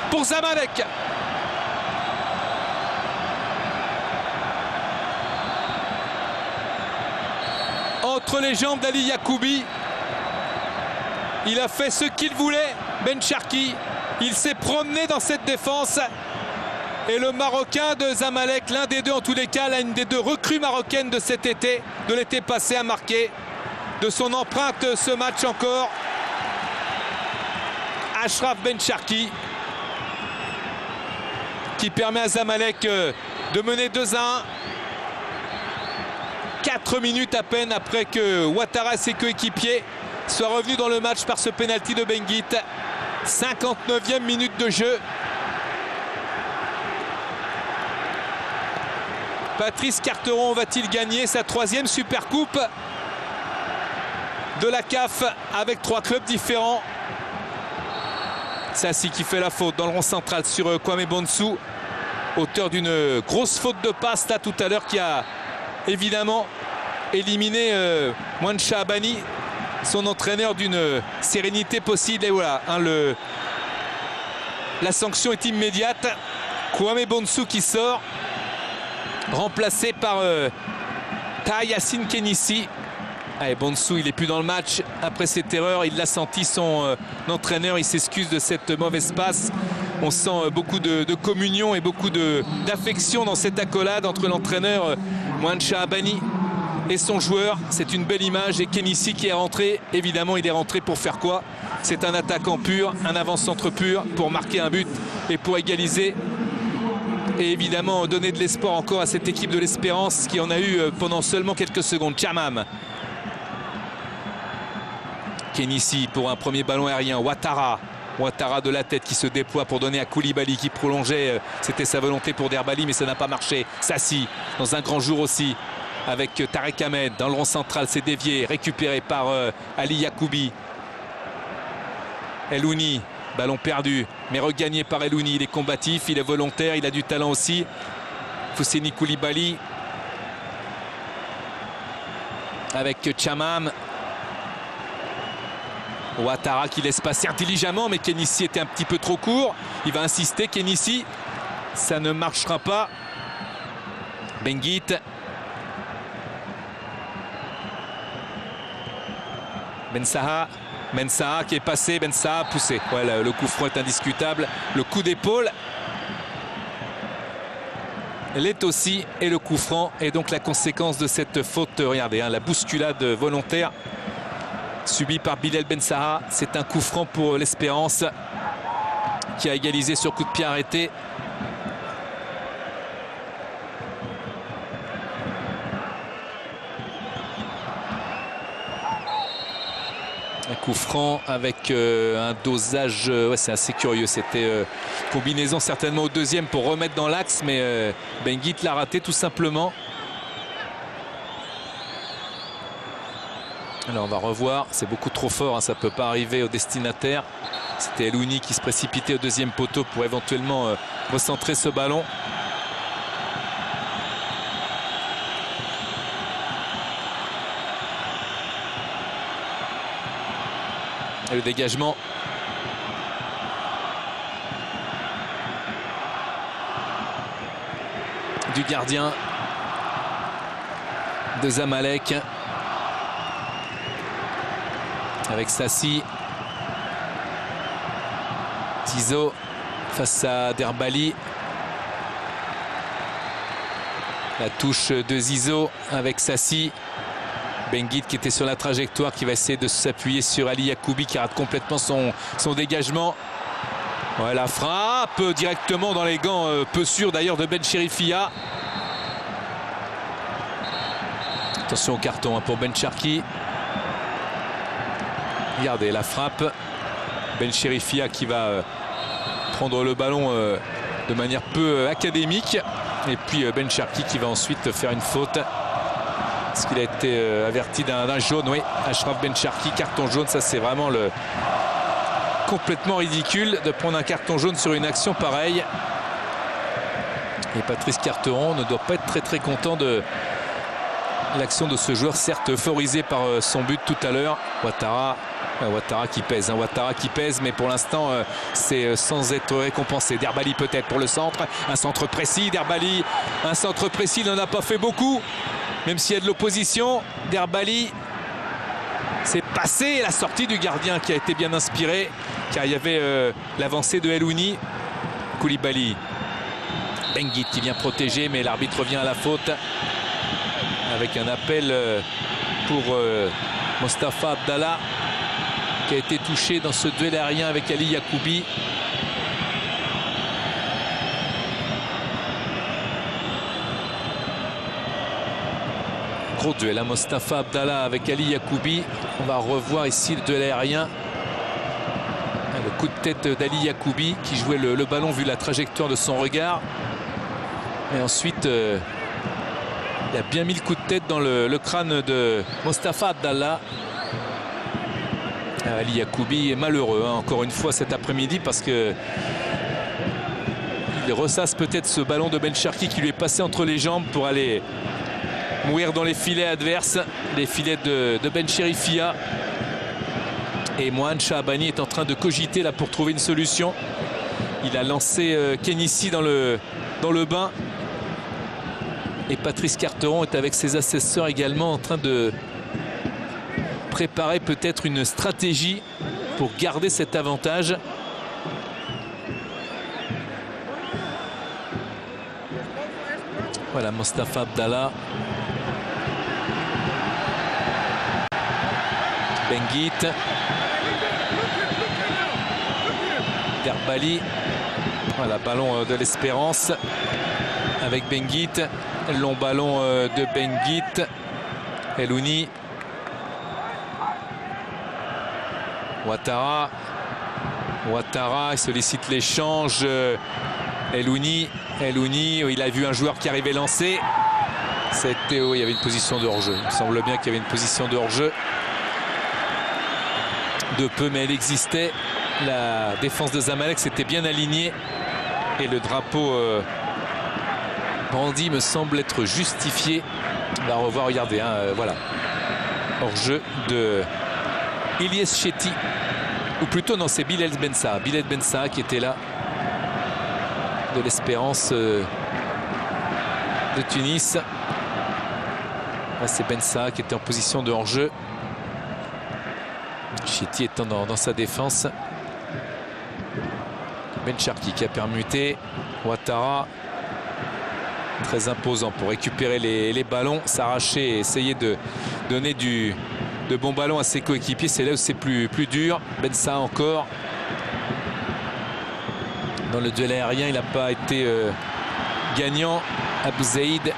pour Zamalek. Entre les jambes d'Ali Yacoubi, il a fait ce qu'il voulait. Ben Cherki, il s'est promené dans cette défense, et le Marocain de Zamalek, l'un des deux en tous les cas, l'une des deux recrues marocaines de cet été, de l'été passé, a marqué de son empreinte ce match encore. Achraf Ben Cherki, qui permet à Zamalek de mener 2-1. 4 minutes à peine après que Ouattara et ses coéquipiers soient revenus dans le match par ce pénalty de Benguit. 59e minute de jeu. Patrice Carteron va-t-il gagner sa 3e Supercoupe de la CAF avec 3 clubs différents? Sassi qui fait la faute dans le rond central sur Kwame Bonsu, auteur d'une grosse faute de passe là tout à l'heure, qui a évidemment éliminer Mouane Chaabani, son entraîneur, d'une sérénité possible. Et voilà, hein, la sanction est immédiate. Kwame Bonsu qui sort, remplacé par Yassine Kennissi. Allez, Bonsu, il n'est plus dans le match après cette erreur. Il l'a senti, son entraîneur. Il s'excuse de cette mauvaise passe. On sent beaucoup de communion et beaucoup d'affection dans cette accolade entre l'entraîneur Mouane Chaabani et son joueur. C'est une belle image. Et Kennissi qui est rentré, évidemment, il est rentré pour faire quoi? C'est un attaquant pur, un avant-centre pur pour marquer un but et pour égaliser. Et évidemment donner de l'espoir encore à cette équipe de l'Espérance qui en a eu pendant seulement quelques secondes. Chamam. Kennissi pour un premier ballon aérien. Ouattara de la tête qui se déploie pour donner à Koulibaly qui prolongeait. C'était sa volonté pour Derbali, mais ça n'a pas marché. Sassi dans un grand jour aussi avec Tarek Ahmed dans le rond central. C'est dévié, récupéré par Ali Yacoubi. Elouni. Ballon perdu, mais regagné par Elouni. Il est combatif, il est volontaire, il a du talent aussi. Fousseni Koulibaly avec Chamam. Ouattara qui laisse passer intelligemment, mais Kennissi était un petit peu trop court. Il va insister, Kennissi. Ça ne marchera pas. Benguit. Bensaha qui est passé, Bensaha poussé. Ouais, le coup franc est indiscutable. Le coup d'épaule l'est aussi, et le coup franc est donc la conséquence de cette faute. Regardez, hein, la bousculade volontaire subie par Bilal Bensaha. C'est un coup franc pour l'Espérance qui a égalisé sur coup de pied arrêté. Un coup franc avec un dosage, ouais, c'est assez curieux. C'était combinaison certainement au deuxième pour remettre dans l'axe, mais Benguit l'a raté tout simplement. Alors on va revoir, c'est beaucoup trop fort, hein, ça ne peut pas arriver au destinataire. C'était Elouni qui se précipitait au deuxième poteau pour éventuellement recentrer ce ballon. Et le dégagement. Du gardien de Zamalek. Avec Sassi. Tizo face à Derbali. La touche de Zizo avec Sassi. Benguit qui était sur la trajectoire, qui va essayer de s'appuyer sur Ali Yacoubi qui rate complètement son dégagement. Ouais, la frappe directement dans les gants, peu sûrs d'ailleurs, de Ben Chérifia. Attention au carton, hein, pour Ben Cherki. Regardez la frappe. Ben Chérifia qui va prendre le ballon de manière peu académique. Et puis Ben Cherki qui va ensuite faire une faute. Parce qu'il a été averti d'un jaune. Oui, Achraf Ben Cherki, carton jaune. Ça, c'est vraiment complètement ridicule de prendre un carton jaune sur une action pareille. Et Patrice Carteron ne doit pas être très content de l'action de ce joueur, certes euphorisé par son but tout à l'heure. Ouattara qui pèse, hein, Ouattara qui pèse, mais pour l'instant c'est sans être récompensé. Derbali peut-être pour le centre, un centre précis. Derbali, un centre précis, il n'en a pas fait beaucoup, même s'il y a de l'opposition. Derbali, c'est passé, la sortie du gardien qui a été bien inspirée, car il y avait l'avancée de Elouni. Koulibaly, Benguit qui vient protéger, mais l'arbitre revient à la faute avec un appel pour Mostafa Abdallah, qui a été touché dans ce duel aérien avec Ali Yacoubi. Gros duel, hein, Mostafa Abdallah avec Ali Yacoubi. On va revoir ici le duel aérien. Le coup de tête d'Ali Yacoubi qui jouait le ballon vu la trajectoire de son regard. Et ensuite, il a bien mis le coup de tête dans le crâne de Mostafa Abdallah. Ali Yacoubi est malheureux, hein, encore une fois cet après-midi, parce que il ressasse peut-être ce ballon de Ben Cherki qui lui est passé entre les jambes pour aller mourir dans les filets adverses, les filets de Ben Chérifia. Et Mohan Shahabani est en train de cogiter là pour trouver une solution. Il a lancé Kenissi dans le bain. Et Patrice Carteron est avec ses assesseurs également en train de préparer peut-être une stratégie pour garder cet avantage. Voilà Mostafa Abdallah. Benguit. Derbali. Voilà, ballon de l'Espérance avec Benguit. Long ballon de Benguit. Elouni. Ouattara. Il sollicite l'échange. Elouni, il a vu un joueur qui arrivait lancé. C'était, il y avait une position de hors-jeu. Il me semble bien qu'il y avait une position de hors-jeu. De peu, mais elle existait. La défense de Zamalek s'était bien alignée. Et le drapeau brandi me semble être justifié. On va revoir, regardez, hein, voilà. Hors-jeu de Ilyes Chetty. Ou plutôt, non, c'est Bilal Bensaah. Bilal Bensaah qui était là. De l'Espérance de Tunis. Là, c'est Bensaah qui était en position de hors-jeu. Chetty étant dans sa défense. Ben Cherki qui a permuté. Ouattara. Très imposant pour récupérer les ballons, s'arracher et essayer de donner de bons ballons à ses coéquipiers. C'est là où c'est plus dur. Bensaah encore. Dans le duel aérien, il n'a pas été gagnant. Abou Zaïd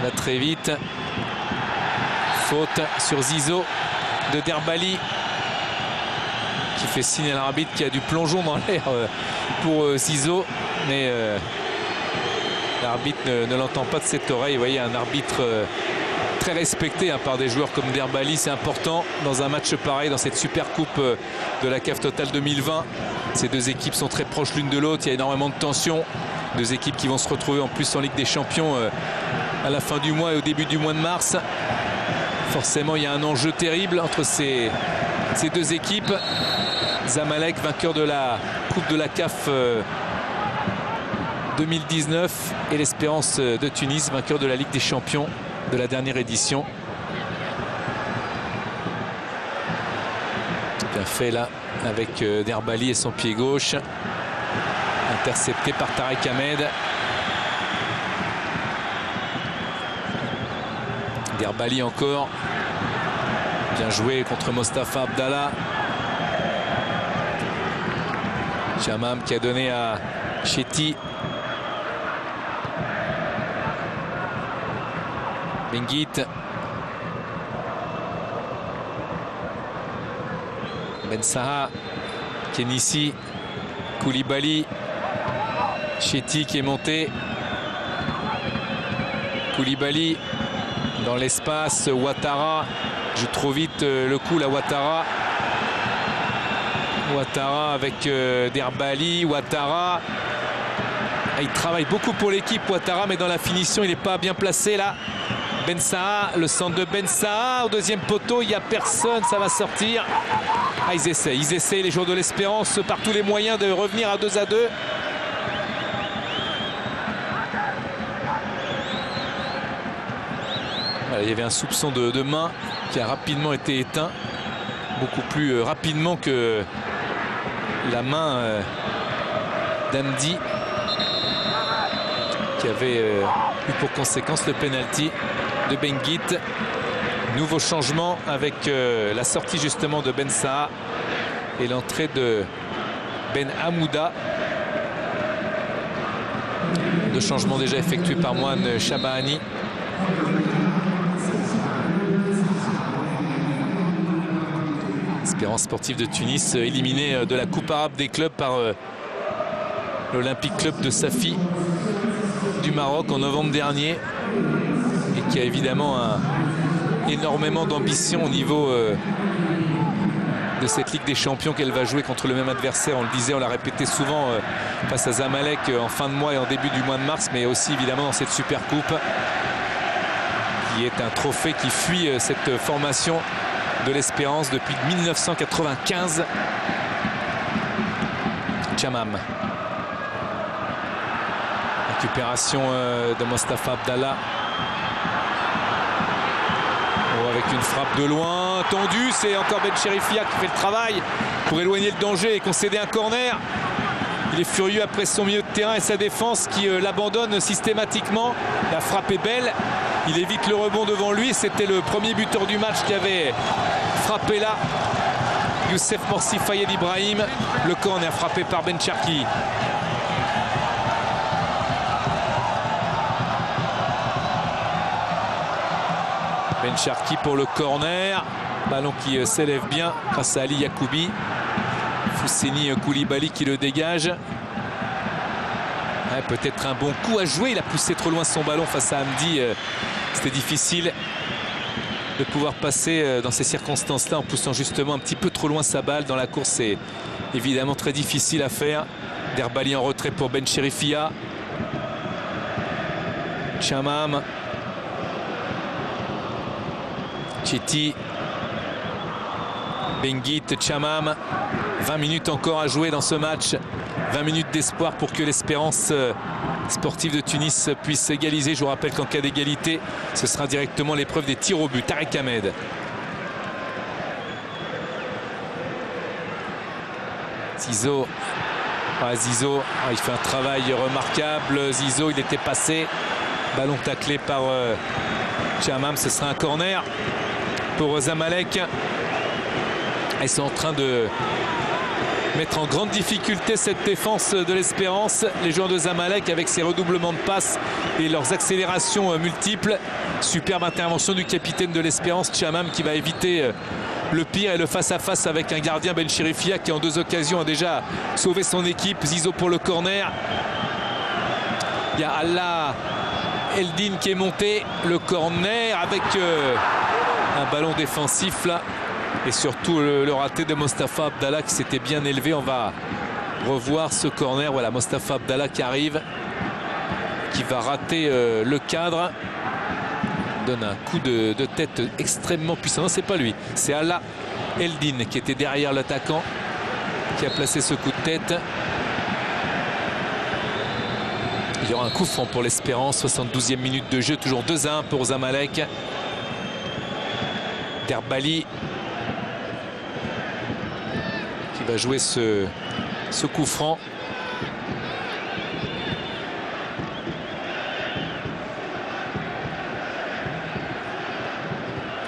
va très vite. Faute sur Zizo de Derbali qui fait signe à l'arbitre qui a du plongeon dans l'air pour Zizo. Mais l'arbitre ne l'entend pas de cette oreille. Vous voyez, un arbitre très respecté par des joueurs comme Derbali. C'est important dans un match pareil, dans cette super coupe de la CAF Total 2020. Ces deux équipes sont très proches l'une de l'autre. Il y a énormément de tension. Deux équipes qui vont se retrouver en plus en Ligue des Champions à la fin du mois et au début du mois de mars. Forcément, il y a un enjeu terrible entre ces deux équipes. Zamalek, vainqueur de la Coupe de la CAF 2019, et l'Espérance de Tunis, vainqueur de la Ligue des Champions de la dernière édition. Bien fait là avec Derbali et son pied gauche. Intercepté par Tarek Ahmed. Derbali encore. Bien joué contre Mostafa Abdallah. Chamam qui a donné à Chetty. Benguit. Bensaah. Kenissi. Koulibaly. Chetty qui est monté. Koulibaly dans l'espace. Ouattara joue trop vite le coup là. Ouattara avec Derbali. Ouattara. Il travaille beaucoup pour l'équipe Ouattara, mais dans la finition il n'est pas bien placé là. Bensaah, le centre de Bensaah au deuxième poteau, il n'y a personne, ça va sortir. Ah, ils essayent les joueurs de l'Espérance par tous les moyens de revenir à 2-2. Voilà, il y avait un soupçon de main qui a rapidement été éteint, beaucoup plus rapidement que la main d'Amdi qui avait eu pour conséquence le penalty de Benguit. Nouveau changement avec la sortie justement de Bensaah et l'entrée de Ben Hamouda. Deux changements déjà effectués par Mohan Shahabani. Espérance sportive de Tunis éliminée de la Coupe arabe des clubs par l'Olympique Club de Safi du Maroc en novembre dernier, et qui a évidemment énormément d'ambition au niveau de cette Ligue des Champions qu'elle va jouer contre le même adversaire. On le disait, on l'a répété souvent face à Zamalek en fin de mois et en début du mois de mars, mais aussi évidemment dans cette Super Coupe qui est un trophée qui fuit cette formation de l'Espérance depuis 1995. Chamam. Récupération de Mostafa Abdallah. Avec une frappe de loin, tendue, c'est encore Ben Cherifia qui fait le travail pour éloigner le danger et concéder un corner. Il est furieux après son milieu de terrain et sa défense qui l'abandonne systématiquement. La frappe est belle, il évite le rebond devant lui. C'était le premier buteur du match qui avait frappé là. Youssef Morsi Fayed Ibrahim. Le corner frappé par Ben Cherki. Ben Cherki pour le corner. Ballon qui s'élève bien grâce à Ali Yacoubi. Fousseni Koulibaly qui le dégage. Ouais, peut-être un bon coup à jouer. Il a poussé trop loin son ballon face à Hamdi. C'était difficile de pouvoir passer dans ces circonstances-là en poussant justement un petit peu trop loin sa balle. Dans la course, c'est évidemment très difficile à faire. Derbali en retrait pour Ben Cherifia. Chamam. Chiti, Benguit, Chamam. 20 minutes encore à jouer dans ce match. 20 minutes d'espoir pour que l'Espérance sportive de Tunis puisse égaliser. Je vous rappelle qu'en cas d'égalité, ce sera directement l'épreuve des tirs au but. Tarek Ahmed. Zizo. Ah, Zizo, il fait un travail remarquable. Zizo, il était passé. Ballon taclé par Chamam. Ce sera un corner pour Zamalek. Ils sont en train de mettre en grande difficulté cette défense de l'Espérance. Les joueurs de Zamalek avec ses redoublements de passes et leurs accélérations multiples. Superbe intervention du capitaine de l'Espérance, Chamam, qui va éviter le pire et le face-à-face avec un gardien, Ben Cherifia, qui en 2 occasions a déjà sauvé son équipe. Zizo pour le corner. Il y a Allah Eldin qui est monté. Le corner avec un ballon défensif là. Et surtout le raté de Mostafa Abdallah qui s'était bien élevé. On va revoir ce corner. Voilà, Mostafa Abdallah qui arrive, qui va rater le cadre. Donne un coup de tête extrêmement puissant. Non, c'est pas lui, c'est Allah Eldin qui était derrière l'attaquant, qui a placé ce coup de tête. Il y aura un coup franc pour l'Espérance. 72e minute de jeu, toujours 2-1 pour Zamalek. Derbali qui va jouer ce coup franc.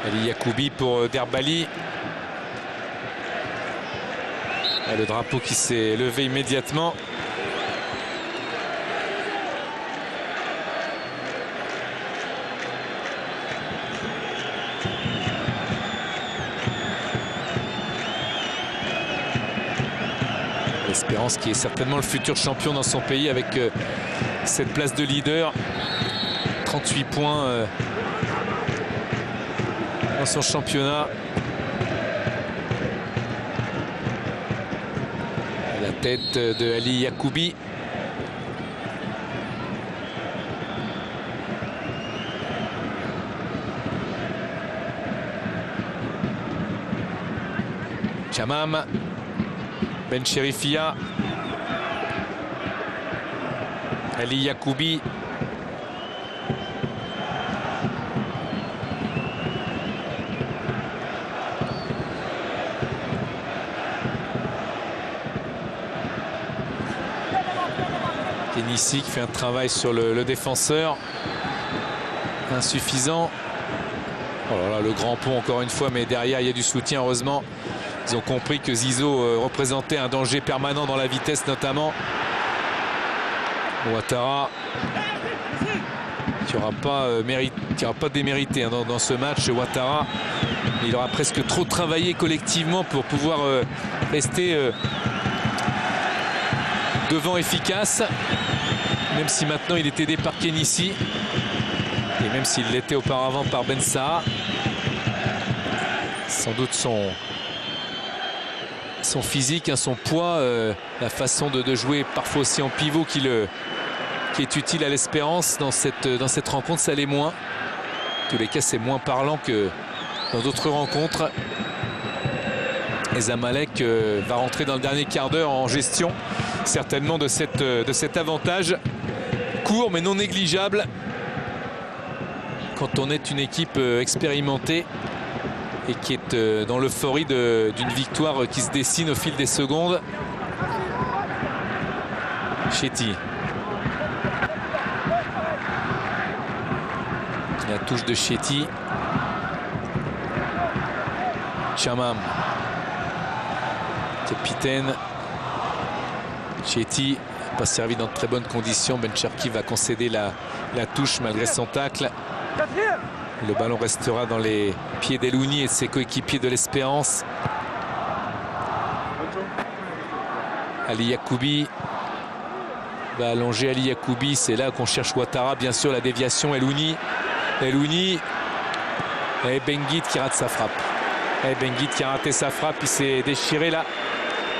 Ali Yacoubi pour Derbali. Et le drapeau qui s'est levé immédiatement. L'Espérance qui est certainement le futur champion dans son pays avec cette place de leader. 38 points dans son championnat. À la tête de Ali Yacoubi. Chamam. Ben Cherifia. Ali Yacoubi. Kenissi qui fait un travail sur le défenseur. Insuffisant. Oh là là, le grand pont encore une fois, mais derrière il y a du soutien, heureusement. Ils ont compris que Zizo représentait un danger permanent dans la vitesse notamment. Ouattara qui n'aura pas démérité dans ce match. Ouattara, il aura presque trop travaillé collectivement pour pouvoir rester devant efficace. Même si maintenant il est aidé par Kenissi. Et même s'il l'était auparavant par Ben Saha. Sans doute son son physique, hein, son poids, la façon de jouer parfois aussi en pivot qui est utile à l'Espérance dans cette rencontre, ça l'est moins. En tous les cas, c'est moins parlant que dans d'autres rencontres. Et Zamalek va rentrer dans le dernier quart d'heure en gestion certainement de cet avantage court mais non négligeable quand on est une équipe expérimentée et qui est dans l'euphorie d'une victoire qui se dessine au fil des secondes. Chetty. La touche de Chetty. Chamam. Capitaine. Chetty n'a pas servi dans de très bonnes conditions. Ben Cherki va concéder la touche malgré son tacle. Le ballon restera dans les pieds d'Elouni et de ses coéquipiers de l'Espérance. Ali Yacoubi va allonger Ali Yacoubi. C'est là qu'on cherche Ouattara. Bien sûr, la déviation. Elouni. Et Benguit qui rate sa frappe. Et Benguit qui a raté sa frappe. Il s'est déchiré là.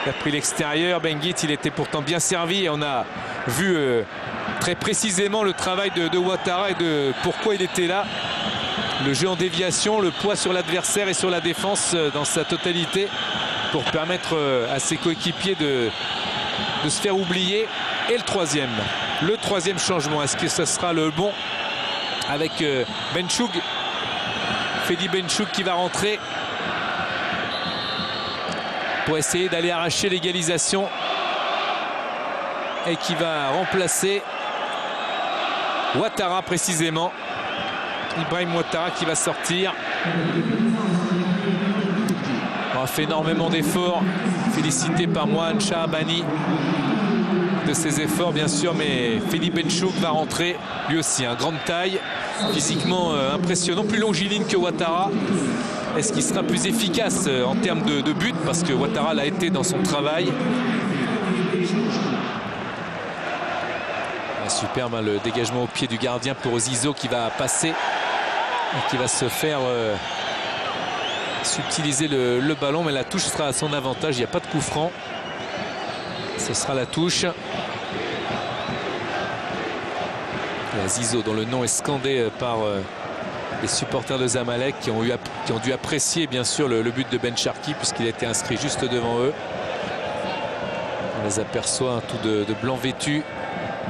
Il a pris l'extérieur. Benguit, il était pourtant bien servi. Et on a vu très précisément le travail de Ouattara et de pourquoi il était là. Le jeu en déviation, le poids sur l'adversaire et sur la défense dans sa totalité pour permettre à ses coéquipiers de se faire oublier. Et le troisième changement, est-ce que ce sera le bon avec Benchoug, Fedi Benchoug qui va rentrer pour essayer d'aller arracher l'égalisation et qui va remplacer Ouattara précisément. Ibrahim Ouattara qui va sortir. On a fait énormément d'efforts. Félicité par Mohan Shahabani de ses efforts bien sûr, mais Philippe Benchouk va rentrer lui aussi, grande taille, physiquement impressionnant, plus longiligne que Ouattara. Est-ce qu'il sera plus efficace en termes de but, parce que Ouattara l'a été dans son travail. Superbe le dégagement au pied du gardien pour Zizo qui va passer et qui va se faire subtiliser le ballon, mais la touche sera à son avantage. Il n'y a pas de coup franc, ce sera la touche. Et Zizo dont le nom est scandé par les supporters de Zamalek qui ont dû apprécier bien sûr le but de Ben Cherki puisqu'il a été inscrit juste devant eux. On les aperçoit tout de blanc vêtu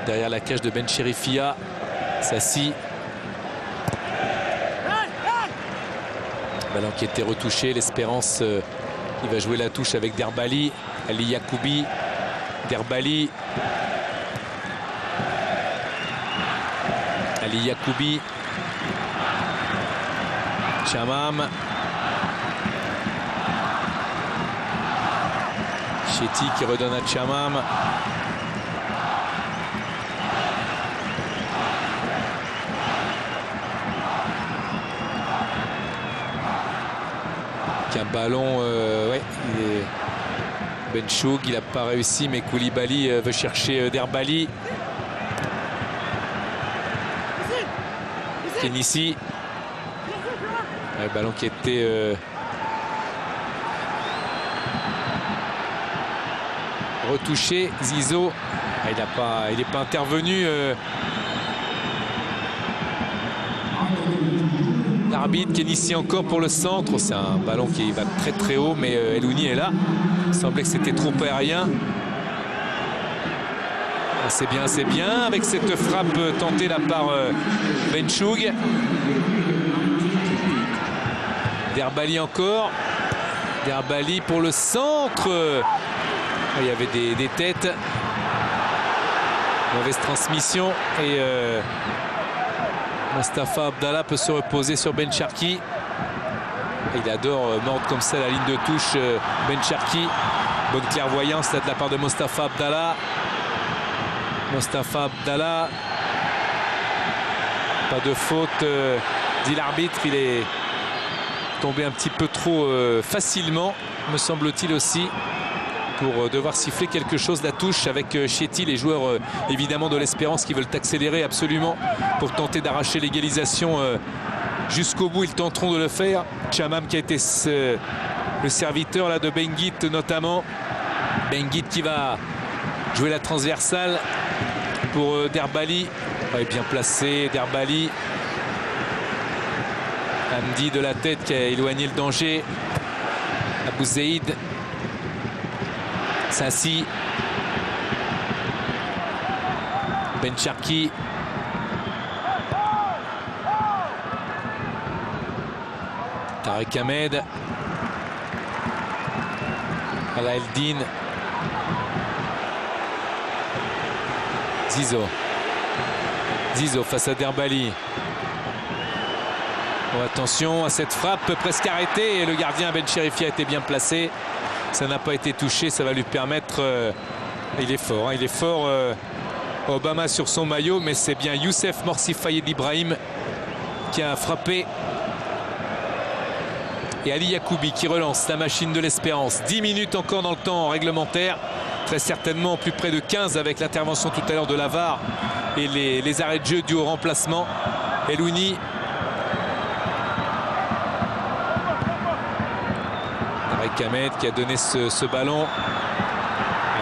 derrière la cage de Ben Cherifia. Sassi. Ballon qui était retouché. L'Espérance qui va jouer la touche avec Derbali. Ali Yacoubi. Derbali. Ali Yacoubi. Chamam. Chetty qui redonne à Chamam. Un ballon, ouais, Benchoug, il n'a pas réussi, mais Koulibaly veut chercher Derbali. Kenissi. Un ballon qui était retouché. Zizo, il n'est pas intervenu. L'arbitre Kenissi encore pour le centre. C'est un ballon qui va très très haut, mais Elouni est là. Il semblait que c'était trop aérien. C'est bien avec cette frappe tentée là par Benchoug. Derbali encore. Derbali pour le centre. Il y avait des têtes. Mauvaise transmission et Mostafa Abdallah peut se reposer sur Ben Cherki. Il adore mordre comme ça la ligne de touche. Ben Cherki. Bonne clairvoyance là de la part de Mostafa Abdallah. Mostafa Abdallah. Pas de faute, dit l'arbitre. Il est tombé un petit peu trop facilement, me semble-t-il aussi, pour devoir siffler quelque chose. La touche avec Chetty, les joueurs évidemment de l'Espérance qui veulent accélérer absolument pour tenter d'arracher l'égalisation jusqu'au bout. Ils tenteront de le faire. Chamam qui a été le serviteur là de Benguit notamment. Benguit qui va jouer la transversale pour Derbali. Ouais, bien placé Derbali. Hamdi de la tête qui a éloigné le danger. Abou Zeid. Sassi. Ben Cherki. Tarek Ahmed. Ala Eldin. Zizo. Zizo face à Derbali. Oh, attention à cette frappe presque arrêtée et le gardien Ben Cherifi a été bien placé. Ça n'a pas été touché, ça va lui permettre... il est fort, hein, il est fort Obama sur son maillot, mais c'est bien Youssef Morsi Fayed Ibrahim qui a frappé. Et Ali Yacoubi qui relance la machine de l'espérance. 10 minutes encore dans le temps réglementaire. Très certainement plus près de 15 avec l'intervention tout à l'heure de Lavar et les arrêts de jeu dus au remplacement. Elouni. Tarek Ahmed qui a donné ce ballon.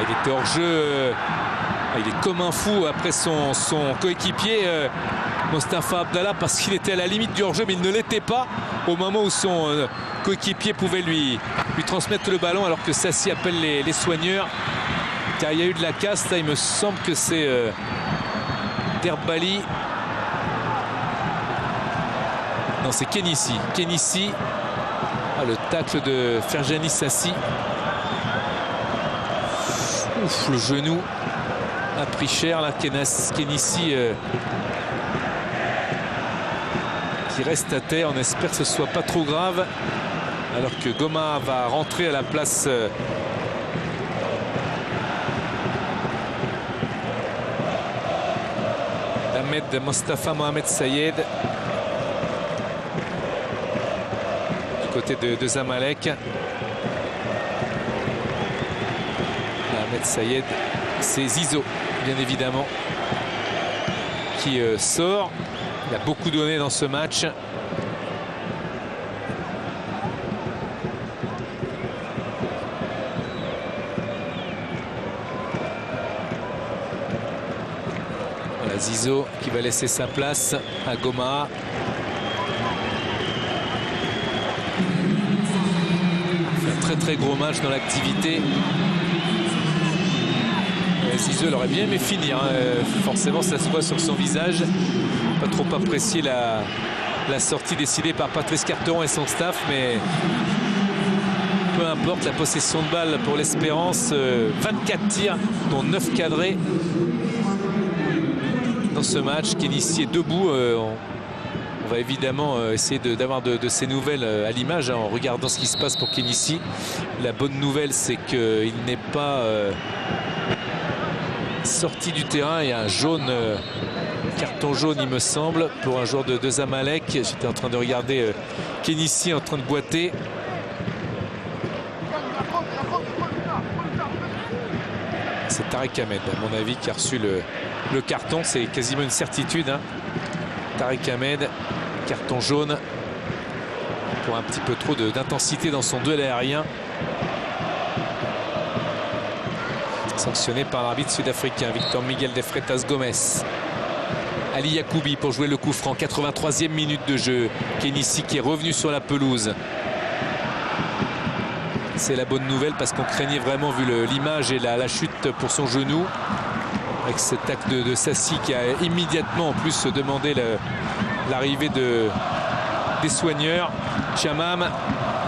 Il était hors jeu. Il est comme un fou après son coéquipier Mostafa Abdallah parce qu'il était à la limite du hors-jeu, mais il ne l'était pas au moment où son coéquipier pouvait lui transmettre le ballon, alors que Sassi appelle les soigneurs car il y a eu de la casse. Là, il me semble que c'est Derbali. Non, c'est Kenissi. Kenissi. Ah, le tacle de Ferjani Sassi. Ouf, le genou a pris cher là. Kenissi qui reste à terre. On espère que ce ne soit pas trop grave, alors que Goma va rentrer à la place d'Ahmed Mostafa Mohamed Sayed du côté de Zamalek. Ahmed Sayed, c'est Zizo bien évidemment qui sort. Il a beaucoup donné dans ce match. Voilà Zizo qui va laisser sa place à Goma. Un très gros match dans l'activité. Zizo aurait bien aimé finir, hein. Forcément ça se voit sur son visage. Pas trop apprécié la sortie décidée par Patrice Carteron et son staff, mais peu importe. La possession de balle pour l'Espérance, 24 tirs dont 9 cadrés dans ce match. Kenissi est debout. On va évidemment essayer d'avoir de ces nouvelles à l'image, hein, en regardant ce qui se passe pour Kenissi. La bonne nouvelle, c'est qu'il n'est pas sorti du terrain. Il y a un jaune, carton jaune il me semble, pour un joueur de Zamalek. J'étais en train de regarder Kenissi en train de boiter. C'est Tarek Ahmed à mon avis qui a reçu le carton. C'est quasiment une certitude, hein. Tarek Ahmed, carton jaune pour un petit peu trop d'intensité dans son duel aérien. Sanctionné par l'arbitre sud-africain Victor Miguel de Freitas Gomes. Ali Yacoubi pour jouer le coup franc. 83e minute de jeu. Kenissi qui est revenu sur la pelouse. C'est la bonne nouvelle parce qu'on craignait vraiment, vu l'image et la chute pour son genou, avec cet acte de Sassi qui a immédiatement en plus demandé l'arrivée des soigneurs. Chamam,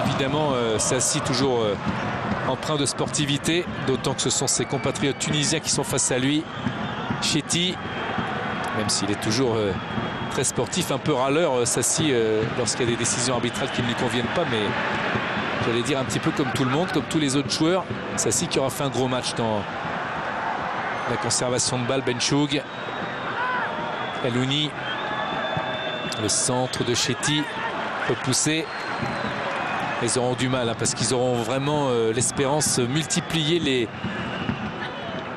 évidemment, Sassi toujours empreint de sportivité, d'autant que ce sont ses compatriotes tunisiens qui sont face à lui. Chetty, même s'il est toujours très sportif, un peu râleur, Sassi, lorsqu'il y a des décisions arbitrales qui ne lui conviennent pas, mais j'allais dire un petit peu comme tout le monde, comme tous les autres joueurs. Sassi qui aura fait un gros match dans la conservation de balle. Benchoug, Elouni, le centre de Chetty, repoussé. Ils auront du mal, hein, parce qu'ils auront vraiment l'Espérance multiplier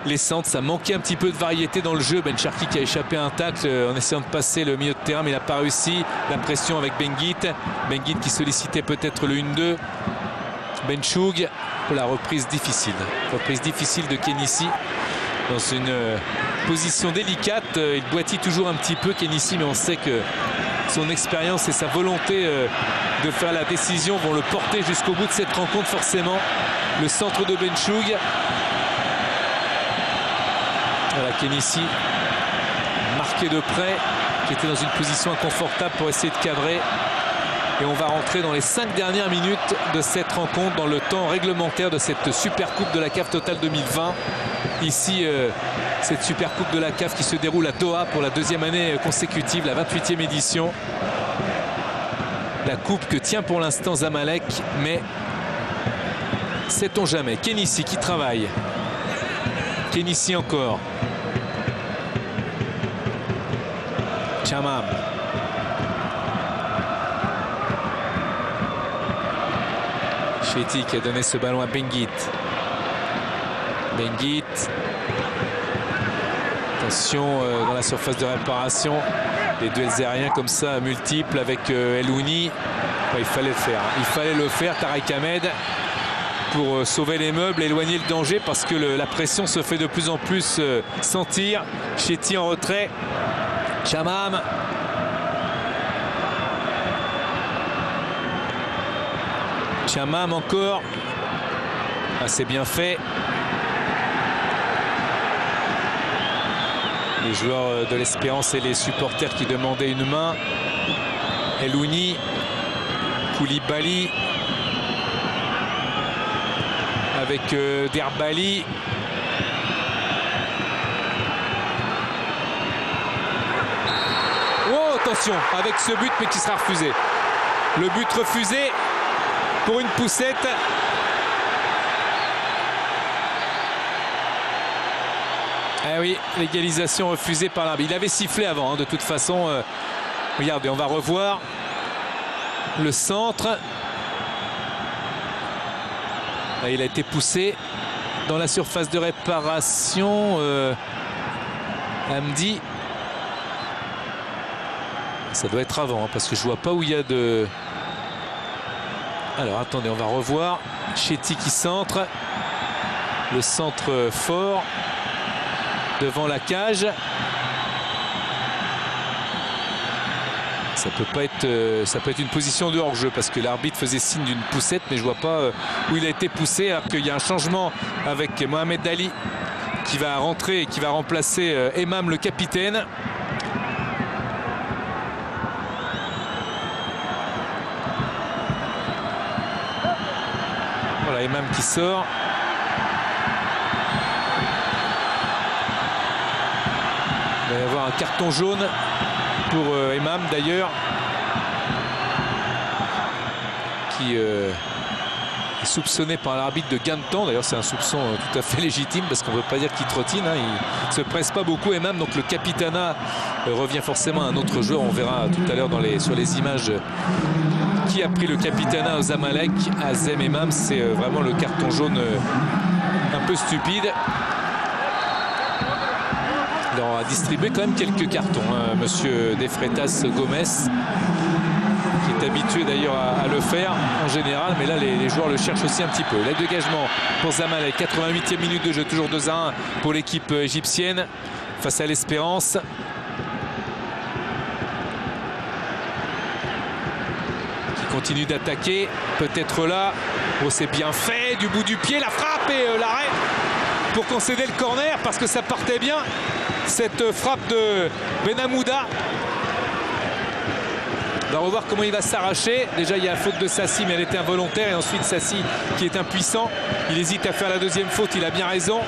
les centres. Ça manquait un petit peu de variété dans le jeu. Ben Cherki qui a échappé à un tacle en essayant de passer le milieu de terrain, mais il n'a pas réussi. La pression avec Benguit. Benguit qui sollicitait peut-être le 1-2. Benchoug pour la reprise difficile. Reprise difficile de Kénissi dans une position délicate. Il boitille toujours un petit peu Kénissi, mais on sait que son expérience et sa volonté de faire la décision vont le porter jusqu'au bout de cette rencontre forcément. Le centre de Benchoug. Voilà Kénissi marqué de près, qui était dans une position inconfortable pour essayer de cadrer. Et on va rentrer dans les 5 dernières minutes de cette rencontre, dans le temps réglementaire de cette Super Coupe de la CAF Total 2020. Ici, cette Super Coupe de la CAF qui se déroule à Doha pour la 2e année consécutive, la 28e édition. La coupe que tient pour l'instant Zamalek, mais sait-on jamais. Kénissi qui travaille. Kénissi encore. Chamam. Chetty qui a donné ce ballon à Benguit. Benguit. Attention dans la surface de réparation. Les duels aériens comme ça, multiples avec Elouni. Il fallait le faire. Il fallait le faire, Tariq Ahmed, pour sauver les meubles, éloigner le danger, parce que la pression se fait de plus en plus sentir. Chetty en retrait. Chamam. Chamam encore. Ah, c'est bien fait. Les joueurs de l'Espérance et les supporters qui demandaient une main. Elouni. Koulibaly. Avec Derbali. Oh, attention, avec ce but, mais qui sera refusé. Le but refusé pour une poussette. Eh oui, l'égalisation refusée par l'arbitre. Il avait sifflé avant, hein, de toute façon. Regardez, on va revoir le centre. Là, il a été poussé dans la surface de réparation. Hamdi. Ça doit être avant, hein, parce que je vois pas où il y a de... Alors attendez, on va revoir. Chetty qui centre. Le centre fort devant la cage. Ça peut pas être, ça peut être une position de hors-jeu, parce que l'arbitre faisait signe d'une poussette, mais je vois pas où il a été poussé, alors qu'il y a un changement avec Mohamed Dali qui va rentrer et qui va remplacer Emam, le capitaine. Voilà, Emam qui sort. Il va y avoir un carton jaune pour Emam d'ailleurs, qui est soupçonné par l'arbitre de gain de temps. D'ailleurs, c'est un soupçon tout à fait légitime, parce qu'on ne veut pas dire qu'il trottine, hein. Il ne se presse pas beaucoup, Emam. Donc le capitana revient forcément à un autre joueur. On verra tout à l'heure sur les images qui a pris le capitana aux Zamalek. Azem Emam, c'est vraiment le carton jaune un peu stupide. On a distribué quand même quelques cartons, hein, monsieur De Freitas Gomes, qui est habitué d'ailleurs à le faire en général, mais là les joueurs le cherchent aussi un petit peu. Le dégagement pour Zamalek, 88e minute de jeu, toujours 2-1 pour l'équipe égyptienne face à l'Espérance. Qui continue d'attaquer, peut-être là. Oh, c'est bien fait, du bout du pied, la frappe et l'arrêt pour concéder le corner, parce que ça partait bien. Cette frappe de Benhamouda. On va revoir comment il va s'arracher. Déjà, il y a la faute de Sassi, mais elle était involontaire. Et ensuite, Sassi qui est impuissant. Il hésite à faire la deuxième faute. Il a bien raison.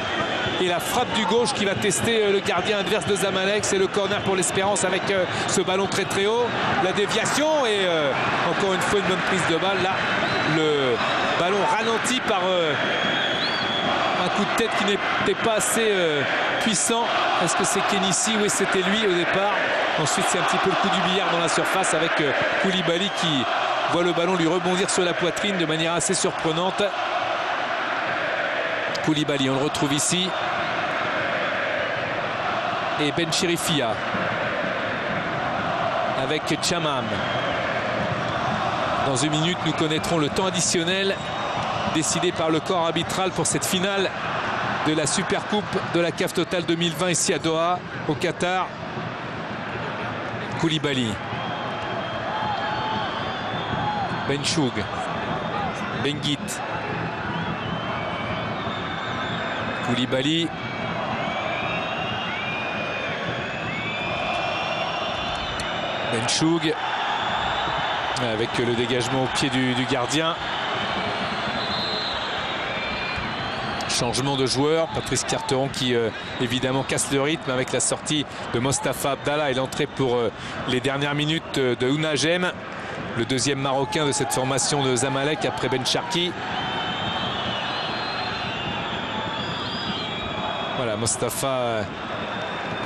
Et la frappe du gauche qui va tester le gardien adverse de Zamalek. C'est le corner pour l'Espérance avec ce ballon très très haut. La déviation et encore une fois une bonne prise de balle. Là, le ballon ralenti par un coup de tête qui n'était pas assez puissant. Est-ce que c'est Kénissi? Oui, c'était lui au départ. Ensuite, c'est un petit peu le coup du billard dans la surface avec Koulibaly qui voit le ballon lui rebondir sur la poitrine de manière assez surprenante. Koulibaly, on le retrouve ici. Et Ben Chirifia avec Chamam. Dans une minute, nous connaîtrons le temps additionnel décidé par le corps arbitral pour cette finale de la Supercoupe de la CAF Total 2020 ici à Doha, au Qatar. Koulibaly. Benchoug. Benguit. Koulibaly. Benchoug. Avec le dégagement au pied du gardien. Changement de joueur, Patrice Carteron qui évidemment casse le rythme avec la sortie de Mostafa Abdallah et l'entrée pour les dernières minutes de Ounajem, le deuxième Marocain de cette formation de Zamalek après Ben Sharki. Voilà, Mostafa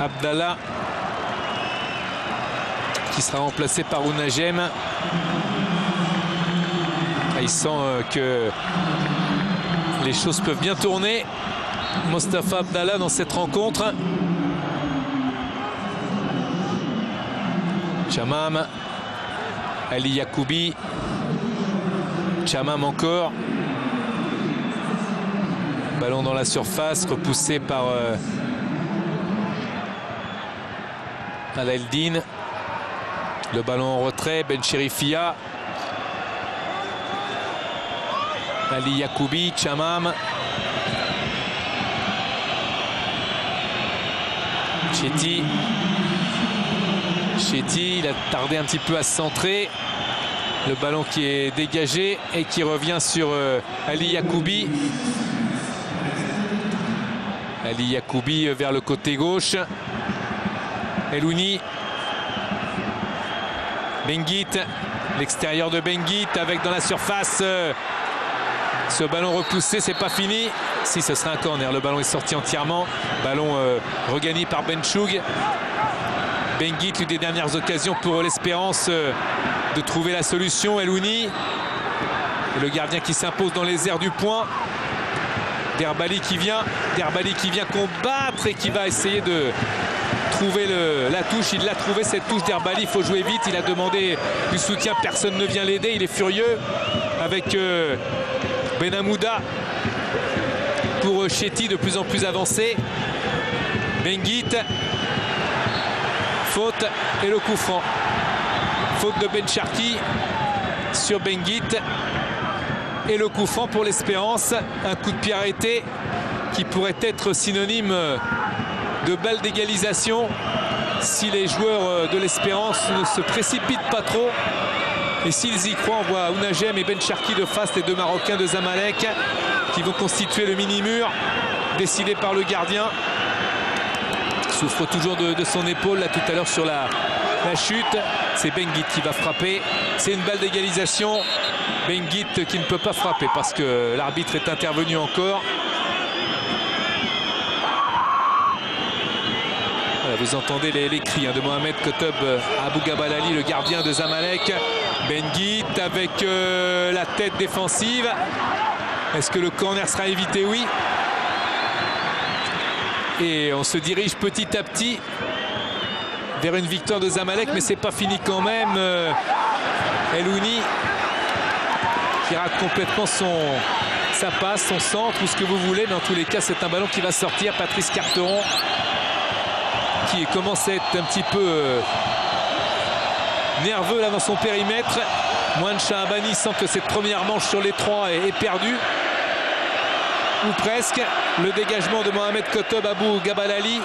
Abdallah qui sera remplacé par Ounajem. Il sent que les choses peuvent bien tourner. Mostafa Abdallah dans cette rencontre. Chamam. Ali Yacoubi. Chamam encore. Ballon dans la surface, repoussé par Al-Eldin. Le ballon en retrait, Ben Chérifia. Ali Yacoubi, Chamam. Chetty. Chetty, il a tardé un petit peu à se centrer. Le ballon qui est dégagé et qui revient sur Ali Yacoubi. Ali Yacoubi vers le côté gauche. Elouni. Benguit. L'extérieur de Benguit avec dans la surface. Ce ballon repoussé, c'est pas fini. Si, ce sera un corner. Le ballon est sorti entièrement. Ballon regagné par Benchoug. Benguit, l'une des dernières occasions pour l'Espérance de trouver la solution. Elouni. Et le gardien qui s'impose dans les airs du point. Derbali qui vient combattre et qui va essayer de trouver la touche. Il l'a trouvé, cette touche d'Herbali. Il faut jouer vite. Il a demandé du soutien. Personne ne vient l'aider. Il est furieux avec Benamouda pour Chetty de plus en plus avancé. Benguit. Faute et le coup franc. Faute de Ben Sharki sur Benguit. Et le coup franc pour l'Espérance. Un coup de pied arrêté qui pourrait être synonyme de balle d'égalisation si les joueurs de l'Espérance ne se précipitent pas trop. Et s'ils y croient, on voit Ounajem et Ben Sharki de face, les deux Marocains de Zamalek qui vont constituer le mini-mur décidé par le gardien. Il souffre toujours de son épaule là tout à l'heure sur la chute. C'est Benguit qui va frapper. C'est une balle d'égalisation. Benguit qui ne peut pas frapper parce que l'arbitre est intervenu encore. Voilà, vous entendez les cris de Mohamed Kotob Abou Gabalali, le gardien de Zamalek. Benguit avec la tête défensive. Est-ce que le corner sera évité? Oui. Et on se dirige petit à petit vers une victoire de Zamalek, mais c'est pas fini quand même. Elouni qui rate complètement sa passe, son centre ou ce que vous voulez, mais en tous les cas c'est un ballon qui va sortir. Patrice Carteron qui commence à être un petit peu nerveux là dans son périmètre. Mouane Chahabani sent que cette première manche sur les trois est perdue, ou presque. Le dégagement de Mohamed Kotob Abou Gabalali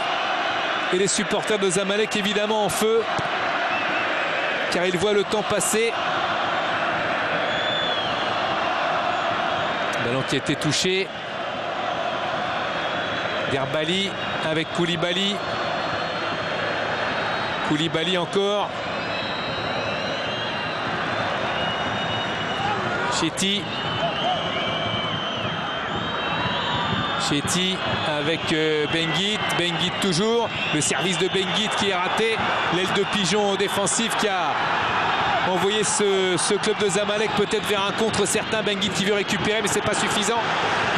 et les supporters de Zamalek évidemment en feu car ils voient le temps passer. Ballon qui a été touché. Derbali avec Koulibaly. Koulibaly encore. Chetty. Chetty avec Benguit. Benguit toujours. Le service de Benguit qui est raté. L'aile de pigeon défensif qui a envoyé ce club de Zamalek peut-être vers un contre certain. Benguit qui veut récupérer mais c'est pas suffisant.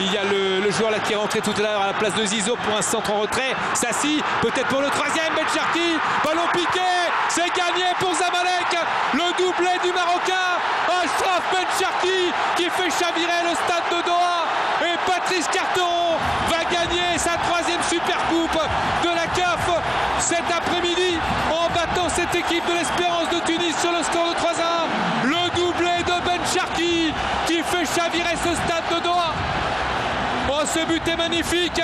Il y a le joueur là qui est rentré tout à l'heure à la place de Zizo pour un centre en retrait. Sassi peut-être pour le troisième. Ben Sharki. Ballon piqué. C'est gagné pour Zamalek. Le doublé du Marocain. Achraf Ben Sharki qui fait chavirer le stade de Doha. chavirer ce stade de Doha. Oh, ce but est magnifique.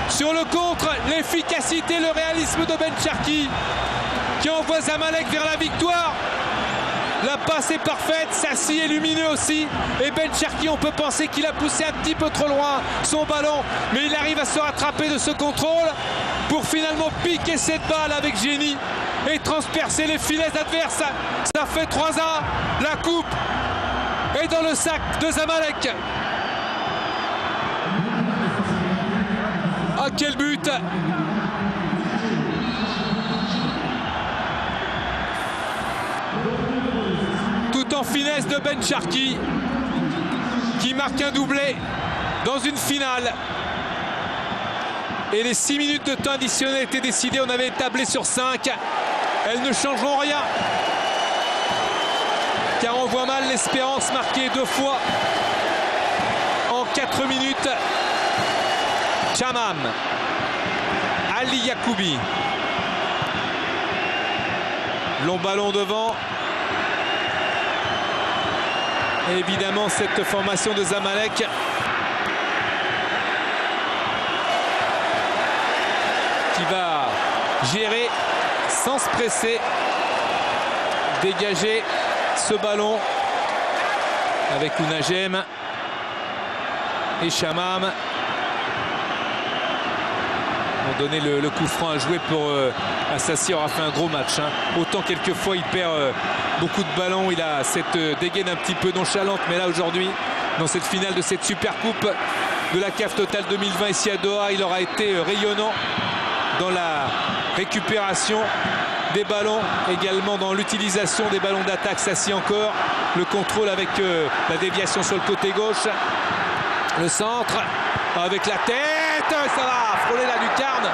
Sur le contre, l'efficacité, le réalisme de Ben Cherki qui envoie Zamalek vers la victoire. La passe est parfaite, Sassi est lumineux aussi. Et Ben Cherki, on peut penser qu'il a poussé un petit peu trop loin son ballon. Mais il arrive à se rattraper de ce contrôle pour finalement piquer cette balle avec génie et transpercer les filets adverses. Ça fait 3-1. La coupe est dans le sac de Zamalek. Ah, quel but! Tout en finesse de Ben Cherki qui marque un doublé dans une finale. Et les 6 minutes de temps additionnel étaient décidées. On avait tablé sur 5. Elles ne changeront rien. Car on voit mal l'Espérance marquer 2 fois en 4 minutes. Chamam, Ali Yacoubi. Long ballon devant. Et évidemment cette formation de Zamalek qui va gérer sans se presser, dégager ce ballon avec Ounajem et Chamam. On donnait le coup franc à jouer pour Assassi. Aura fait un gros match, hein. Autant quelquefois il perd beaucoup de ballons, il a cette dégaine un petit peu nonchalante, mais là aujourd'hui dans cette finale de cette super coupe de la CAF Total 2020 ici à Doha, il aura été rayonnant dans la récupération des ballons, également dans l'utilisation des ballons d'attaque. Sassi encore, le contrôle avec la déviation sur le côté gauche, le centre avec la tête, ça va frôler la lucarne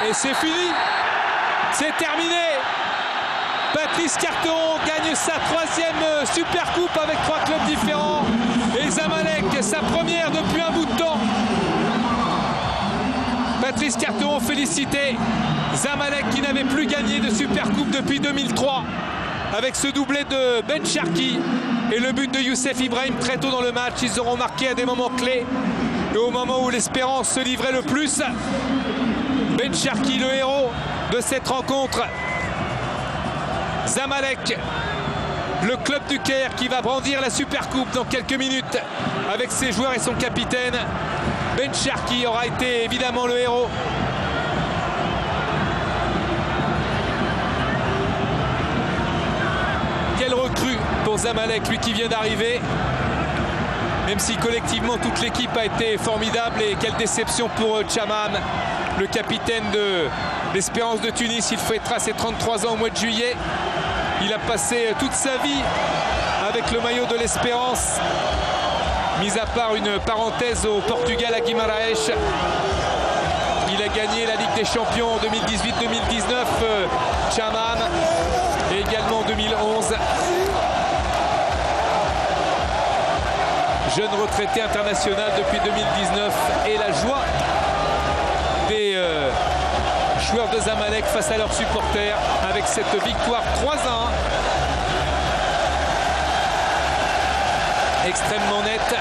et c'est fini, c'est terminé. Patrice Carteron gagne sa 3e super coupe avec 3 clubs différents et Zamalek sa première depuis un bout de temps. Patrice Carteron félicité. Zamalek qui n'avait plus gagné de super coupe depuis 2003 avec ce doublé de Ben Cherki et le but de Youssef Ibrahim très tôt dans le match. Ils auront marqué à des moments clés et au moment où l'Espérance se livrait le plus. Ben Cherki, le héros de cette rencontre. Zamalek, le club du Caire qui va brandir la super coupe dans quelques minutes avec ses joueurs et son capitaine. Ben Cherki aura été évidemment le héros. Quelle recrue pour Zamalek, lui qui vient d'arriver. Même si collectivement toute l'équipe a été formidable, et quelle déception pour Chamam, le capitaine de l'Espérance de Tunis. Il fêtera ses 33 ans au mois de juillet. Il a passé toute sa vie avec le maillot de l'Espérance, mis à part une parenthèse au Portugal à Guimarães. Il a gagné la Ligue des Champions en 2018-2019, Chamam, et également en 2011. Jeune retraité international depuis 2019, et la joie des joueurs de Zamalek face à leurs supporters avec cette victoire 3-1. Extrêmement nette.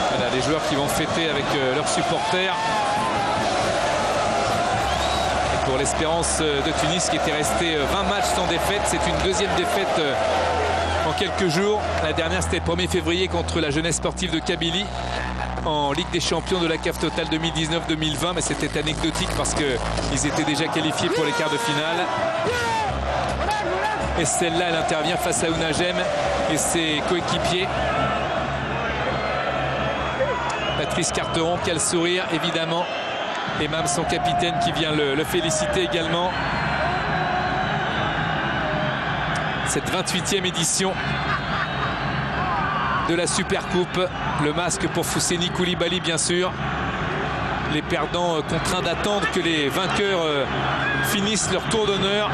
Voilà, les joueurs qui vont fêter avec leurs supporters. Pour l'Espérance de Tunis qui était resté 20 matchs sans défaite, c'est une 2e défaite en quelques jours. La dernière c'était le 1er février contre la Jeunesse Sportive de Kabylie en Ligue des Champions de la CAF Total 2019-2020, mais c'était anecdotique parce qu'ils étaient déjà qualifiés pour les quarts de finale. Et celle-là, elle intervient face à Ounajem et ses coéquipiers. Patrice Carteron, quel sourire évidemment. Et même son capitaine qui vient le féliciter également. Cette 28e édition de la Super Coupe. Le masque pour Fousseni Koulibaly bien sûr. Les perdants contraints d'attendre que les vainqueurs finissent leur tour d'honneur.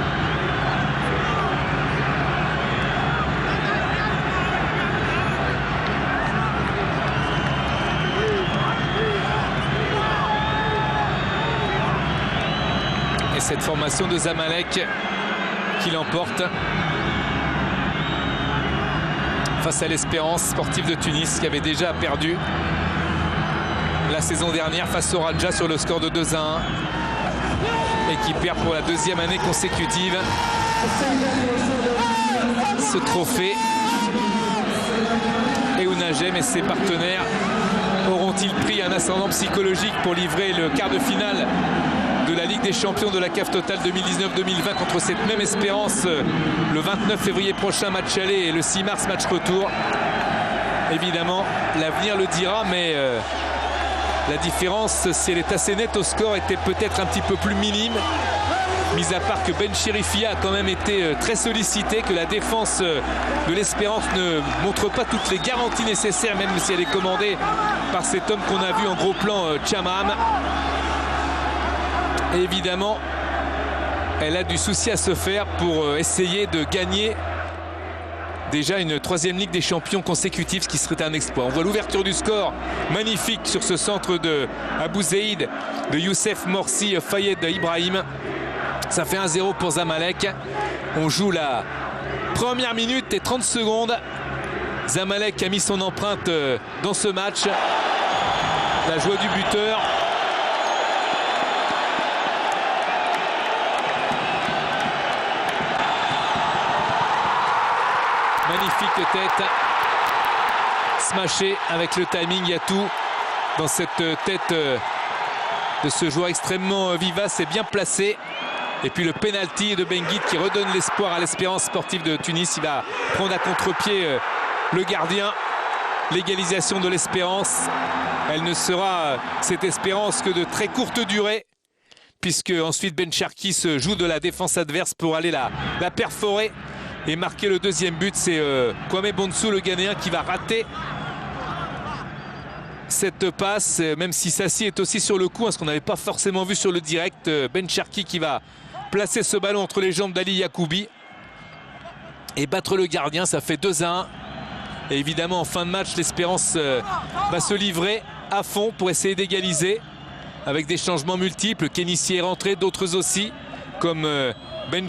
Et cette formation de Zamalek qui l'emporte face à l'Espérance sportive de Tunis qui avait déjà perdu la saison dernière face au Raja sur le score de 2-1 et qui perd pour la deuxième année consécutive ce trophée. Et Unagem et ses partenaires auront-ils pris un ascendant psychologique pour livrer le quart de finale de la Ligue des Champions de la CAF Total 2019-2020 contre cette même Espérance le 29 février prochain, match aller, et le 6 mars, match retour. Évidemment, l'avenir le dira, mais la différence, si elle est assez nette au score, était peut-être un petit peu plus minime, mis à part que Ben Chirifia a quand même été très sollicité, que la défense de l'Espérance ne montre pas toutes les garanties nécessaires, même si elle est commandée par cet homme qu'on a vu en gros plan, Chamam. Et évidemment, elle a du souci à se faire pour essayer de gagner déjà une troisième Ligue des Champions consécutive, ce qui serait un exploit. On voit l'ouverture du score magnifique sur ce centre de Abou Zeid, de Youssef Morsi, Fayed Ibrahim. Ça fait 1-0 pour Zamalek. On joue la première minute et 30 secondes. Zamalek a mis son empreinte dans ce match. La joie du buteur. Magnifique tête, smashé avec le timing, il y a tout dans cette tête de ce joueur extrêmement vivace et bien placé. Et puis le penalty de Benguit qui redonne l'espoir à l'Espérance sportive de Tunis. Il va prendre à contre-pied le gardien. L'égalisation de l'Espérance, elle ne sera cette Espérance que de très courte durée, puisque ensuite Ben Cherki se joue de la défense adverse pour aller la perforer et marquer le deuxième but. C'est Kwame Bonsou, le Ghanéen, qui va rater cette passe, même si Sassi est aussi sur le coup, ce qu'on n'avait pas forcément vu sur le direct. Ben Cherki qui va placer ce ballon entre les jambes d'Ali Yacoubi et battre le gardien. Ça fait 2-1. Et évidemment, en fin de match, l'Espérance va se livrer à fond pour essayer d'égaliser avec des changements multiples. Kenissi est rentré, d'autres aussi, comme Ben